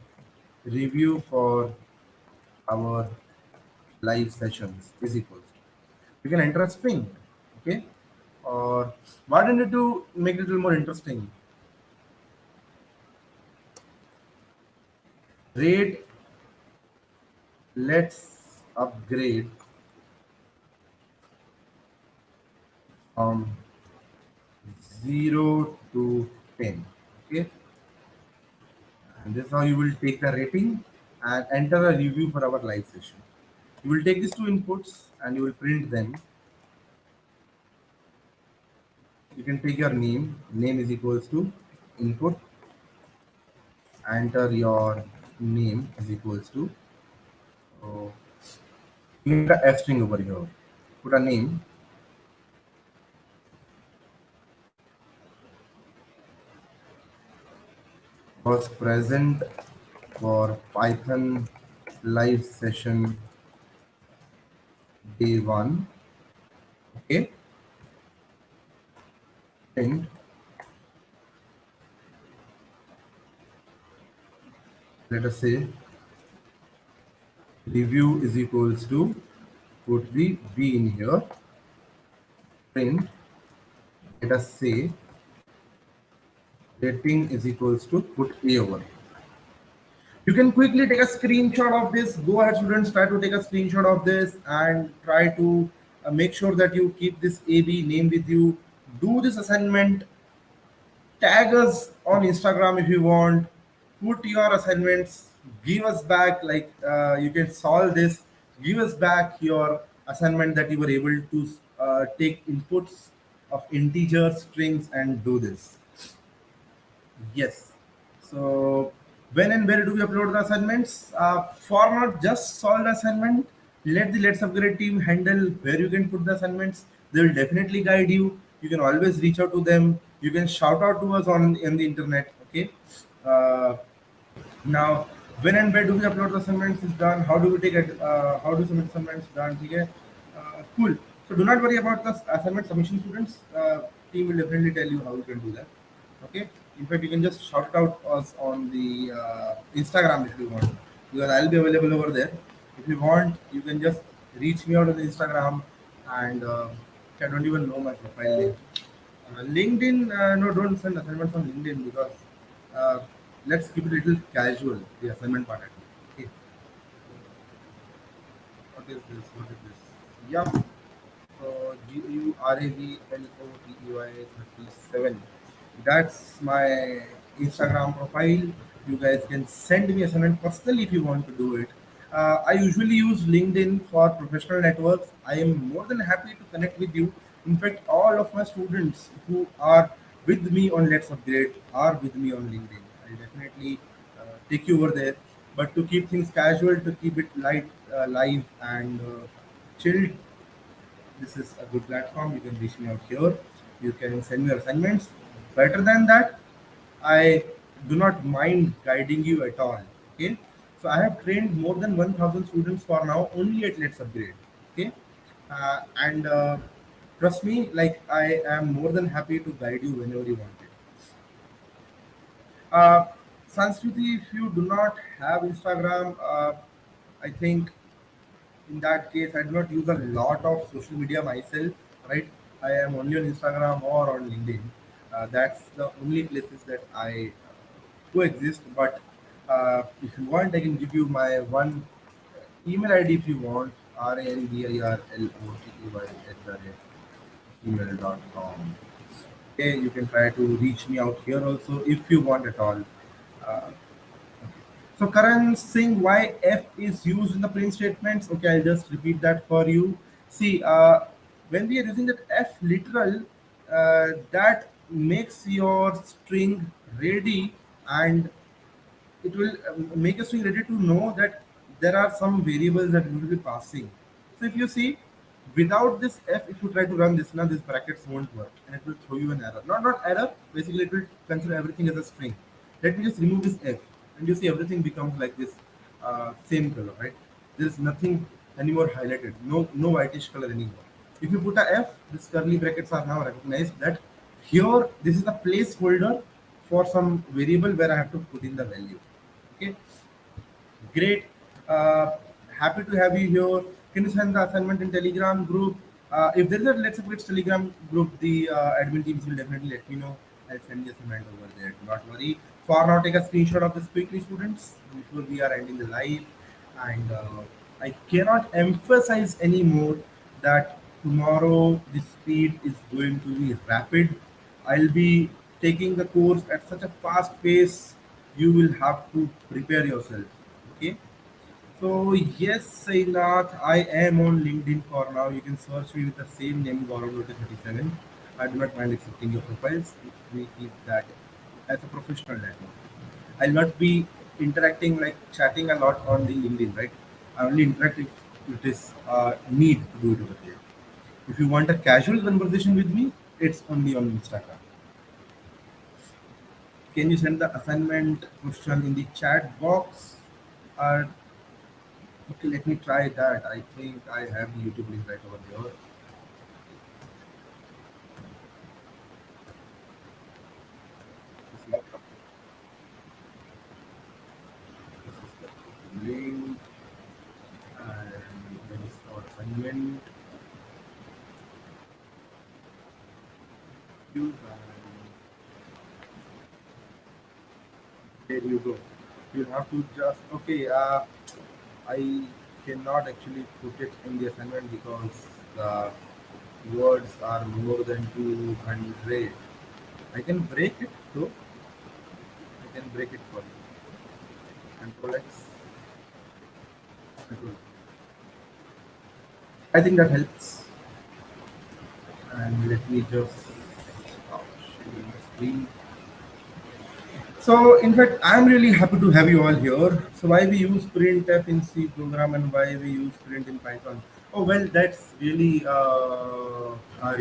review for our live sessions is equals to. You can enter a string, okay, or why don't you to make it a little more interesting? Rate let's upgrade from 0 to 10. Okay, and this is how you will take the rating and enter a review for our live session. You will take these two inputs and you will print them. You can take your name is equals to input, enter your name is equals to, so make a f string over here, put a name, was present for Python live session day 1. Okay, and let us say review is equals to, put the b in here, print, let us say rating is equals to, put a over here. You can quickly take a screenshot of this. Go ahead, students, try to take a screenshot of this and try to make sure that you keep this AB name with you. Do this assignment, tag us on Instagram if you want, put your assignments, give us back, like you can solve this, give us back your assignment that you were able to take inputs of integer strings and do this. Yes. So when and where do we upload the assignments? For not just solve the assignment, let the Let's Upgrade team handle where you can put the assignments. They will definitely guide you. You can always reach out to them. You can shout out to us on in the internet. Okay. Uh, Now, when and where do we upload the assignments is done? How do we take it? How do submit assignments done? Okay. Cool. So do not worry about the assignment submission, students. Team will definitely tell you how you can do that. Okay. In fact, you can just shout out us on the Instagram if you want, because I'll be available over there. If you want, you can just reach me out on the Instagram, and I don't even know my profile name. LinkedIn, no, don't send assignments on LinkedIn because uh, let's keep it a little casual, the assignment part at least. Okay, what is this? What is this? Yep. So GURAVLOTEY 37. That's my Instagram profile. You guys can send me assignment personally if you want to do it. I usually use LinkedIn for professional networks. I am more than happy to connect with you. In fact, all of my students who are with me on Let's Upgrade are with me on LinkedIn. I'll definitely take you over there. But to keep things casual, to keep it light, live, and chilled, this is a good platform. You can reach me out here. You can send me your assignments. Better than that, I do not mind guiding you at all. Okay. So I have trained more than 1,000 students for now only at Let's Upgrade. Okay. And trust me, like I am more than happy to guide you whenever you want it. Uh, Sanskriti, if you do not have Instagram, I think in that case, I do not use a lot of social media myself, right? I am only on Instagram or on LinkedIn. That's the only places that I coexist. But if you want, I can give you my one. email ID if you want, randyrlotey@gmail.com. Okay, you can try to reach me out here also if you want at all. Uh, So Karan saying why F is used in the print statements. Okay, I'll just repeat that for you. See, when we are using that F literal, that makes your string ready, and it will make us ready to know that there are some variables that we will be passing. So if you see, without this f, if you try to run this now, these brackets won't work and it will throw you an error. Not error, basically it will consider everything as a string. Let me just remove this f and you see everything becomes like this same color, right? There is nothing anymore highlighted, no whitish color anymore. If you put a f, these curly brackets are now recognized that here this is a placeholder for some variable where I have to put in the value. Okay, great. Happy to have you here. Can you send the assignment in Telegram group? If there is a Let's Upgrade Telegram group, the admin teams will definitely let me know. I'll send the assignment over there. Do not worry. For now, take a screenshot of this quickly, students, before we are ending the live. And I cannot emphasize anymore that tomorrow the speed is going to be rapid. I'll be taking the course at such a fast pace. You will have to prepare yourself. Okay. So yes, Sainath, I am on LinkedIn for now. You can search me with the same name, Gaurav37. I do not mind accepting your profiles if we keep that as a professional network. I'll not be interacting like chatting a lot on the LinkedIn, right? I only interact if it is need to do it over there. If you want a casual conversation with me, it's only on Instagram. Can you send the assignment question in the chat box? Or okay, let me try that. I think I have the YouTube link right over there. This is the link and there is our assignment. And there you go. You have to just okay. I cannot actually put it in the assignment because the words are more than 200. I can break it though. I can break it for you. Control X. Control. I think that helps. And let me just share the screen. So, in fact, I'm really happy to have you all here. So, why we use printf in C program and why we use print in Python? Oh well, that's really a how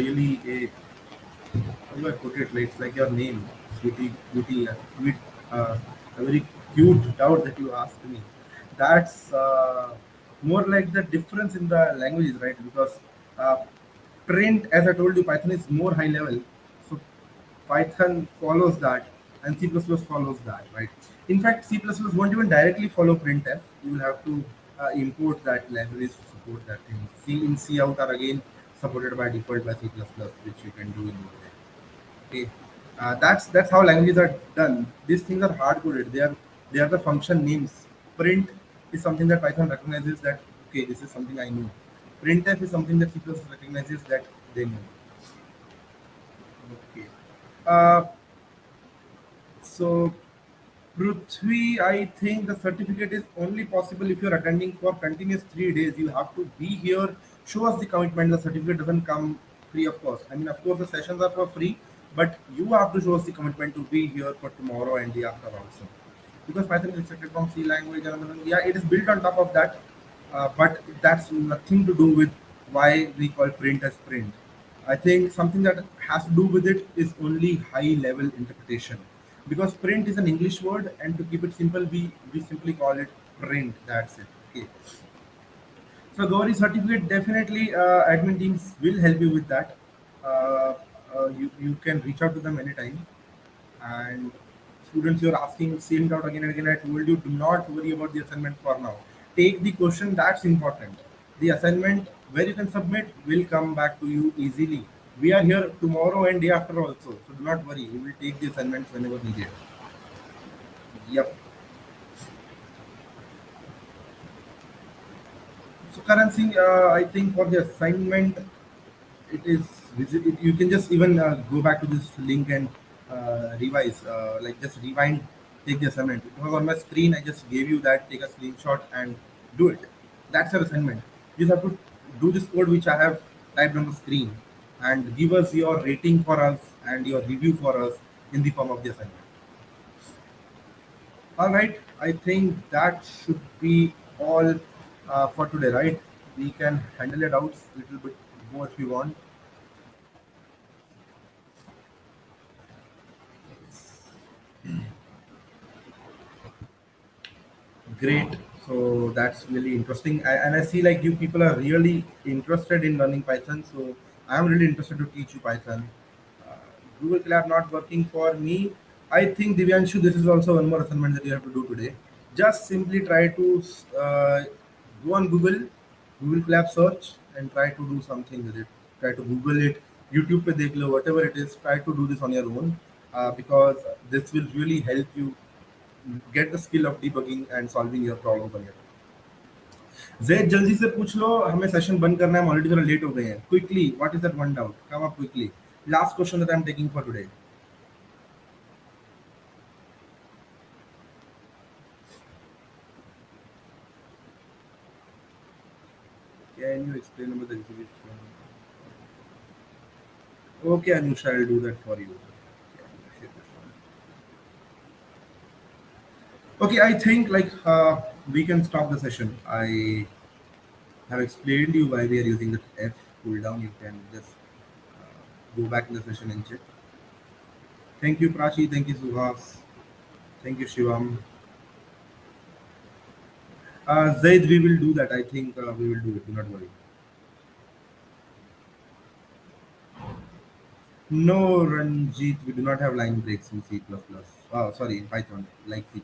do I put it? Like, it's like your name, sweetie, beauty, sweet, a very cute doubt that you asked me. That's more like the difference in the languages, right? Because uh, print, as I told you, Python is more high level. So Python follows that, and C++ follows that, right? In fact, C++ won't even directly follow printf. You will have to import that library to support that thing. C in, C out are again supported by default by C++, which you can do in over there. Okay, that's how languages are done. These things are hard coded. They are the function names. Print is something that Python recognizes that okay, this is something I know. Printf is something that C++ recognizes that they know. Okay. Uh, so Prithvi, I think the certificate is only possible if you're attending for continuous 3 days. You have to be here. Show us the commitment. The certificate doesn't come free of course. I mean, of course, the sessions are for free, but you have to show us the commitment to be here for tomorrow and the after also. Because Python is expected from C language, and yeah, it is built on top of that, but that's nothing to do with why we call print as print. I think something that has to do with it is only high level interpretation. Because print is an English word, and to keep it simple, we simply call it print. That's it. Okay. So Gauri certificate definitely admin teams will help you with that. You can reach out to them anytime. And students, you're asking same doubt again and again. I told you, do not worry about the assignment for now. Take the question, that's important. The assignment where you can submit will come back to you easily. We are here tomorrow and day after also, so do not worry. We will take the assignments whenever needed. Yep. So Karan Singh, I think for the assignment, you can just even go back to this link and revise, like just rewind, take the assignment. It was on my screen. I just gave you that. Take a screenshot and do it. That's your assignment. You just have to do this code which I have typed on the screen and give us your rating for us and your review for us in the form of the assignment. All right, I think that should be all for today, right? We can handle it out a little bit more if you want. Great. So that's really interesting. And I see like you people are really interested in learning Python. So I'm really interested to teach you Python. Uh, Google Colab not working for me. I think Divyanshu, this is also one more assignment that you have to do today. Just simply try to go on Google Colab search and try to do something with it. Try to Google it, YouTube pe dekh lo, whatever it is. Try to do this on your own because this will really help you get the skill of debugging and solving your problem on your own. Zaid जल्दी से पूछ लो हमें session बंद करना है already थोड़ा late हो गए हैं quickly what is that one doubt come up quickly last question that I am taking for today can you explain about the execution okay Anusha I will do that for you okay I think like we can stop the session I have explained you why we are using the F cooldown. You can just go back in the session and check. Thank you, Prachi. Thank you, Suhas. Thank you, Shivam. Zaid, we will do that. I think we will do it. Do not worry. No, Ranjit, we do not have line breaks in C++. Oh, sorry, in Python, like C++.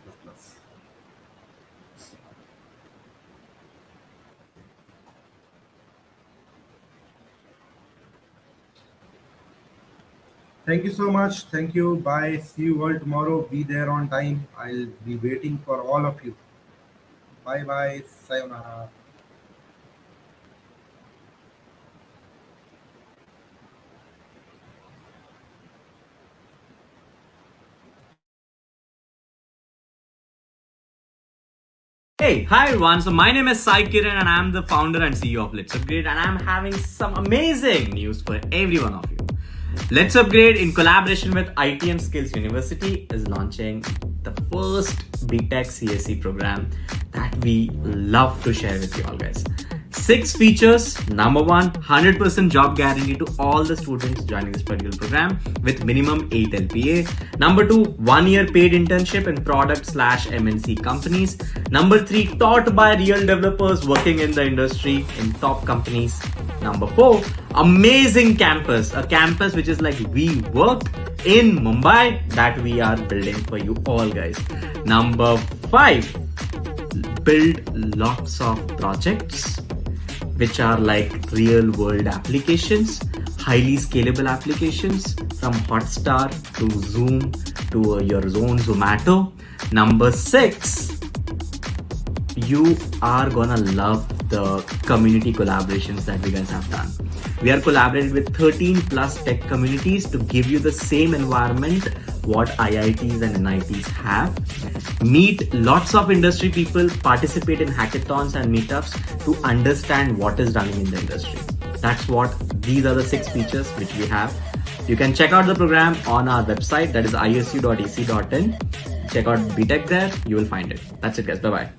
Thank you so much. Thank you. Bye. See you all tomorrow. Be there on time. I'll be waiting for all of you. Bye bye. Sayonara. Hey, hi everyone. So my name is Sai Kiran and I'm the founder and CEO of LetsUpgrade and I'm having some amazing news for every one of you. LetsUpgrade in collaboration with IT and Skills University is launching the first B.Tech CSE program that we love to share with you all guys. 6 features. Number 1, 100% job guarantee to all the students joining this particular program with minimum 8 LPA. Number 2, 1 year paid internship in product/MNC companies. Number 3, taught by real developers working in the industry in top companies. Number 4, amazing campus, a campus which is like we work in Mumbai that we are building for you all guys. Number 5, build lots of projects which are like real world applications, highly scalable applications from Hotstar to Zoom to your own Zomato. Number 6, you are gonna love the community collaborations that we guys have done. We are collaborating with 13 plus tech communities to give you the same environment what IITs and NITs have. Meet lots of industry people, participate in hackathons and meetups to understand what is running in the industry. That's what these are the 6 features which we have. You can check out the program on our website, that is isu.ec.in. Check out B.Tech there, you will find it. That's it guys, bye bye.